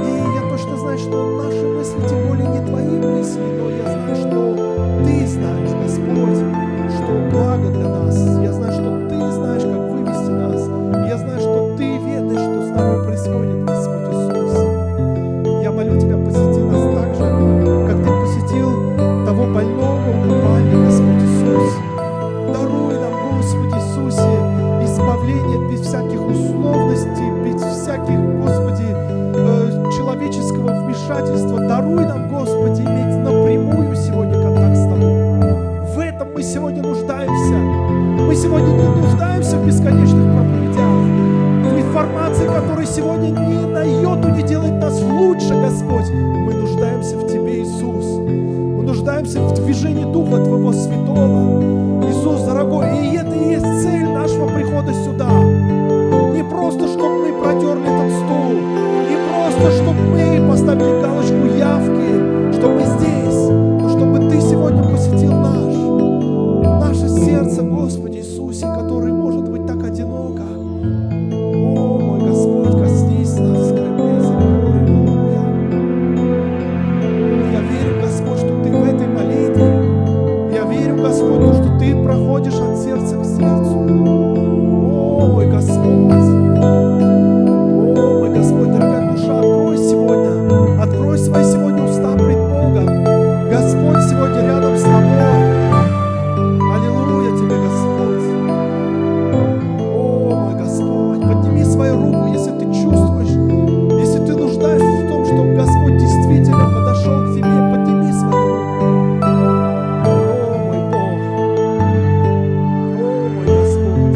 И я точно знаю, что наши мысли, тем более не Твои мысли, но я знаю, что Ты знаешь, Господь, что благо для нас. Я знаю, что Ты знаешь, как вывести нас. Я знаю, что Ты ведаешь, что с нами происходит, Господь Иисус. Я молю Тебя, посети нас бесконечных проповедях, в информации, которая сегодня ни на йоту не делает нас лучше, Господь. Мы нуждаемся в Тебе, Иисус. Мы нуждаемся в движении Духа Твоего Святого. Иисус, дорогой, и это и есть цель нашего прихода сюда. Не просто, чтобы мы протерли этот стул, не просто, чтобы мы поставили галочку явки, что мы здесь, но чтобы Ты сегодня посетил наше сердце, Господи Иисусе, который может быть так одиноко. О, мой Господь, коснись нас, скорбейся, аллилуйя. Я верю, Господь, что Ты в этой молитве. Я верю, Господь, что Ты проходишь от сердца к сердцу. О, мой Господь. О, мой Господь, дорогая душа, открой сегодня. Открой свои сегодня уста пред Богом. Господь сегодня рядом с тобой. Аллилуйя Тебе, Господь. О, мой Господь, подними свою руку, если ты чувствуешь, если ты нуждаешься в том, чтобы Господь действительно подошел к тебе, подними свою руку. О, мой Бог. О, мой Господь.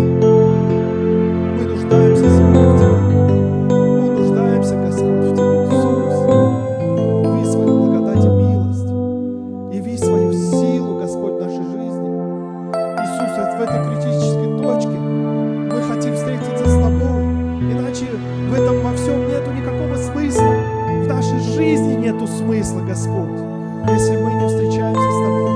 Мы нуждаемся сегодня в Тебе. Мы нуждаемся, Господь, в Тебе, Иисус. Яви свою благодать и милость. Яви свою силу, Господь, в нашей жизни. Иисус, в этой критической точке мы хотим встретиться с Тобой. Иначе в этом во всем нету никакого смысла. В нашей жизни нету смысла, Господь, если мы не встречаемся с Тобой.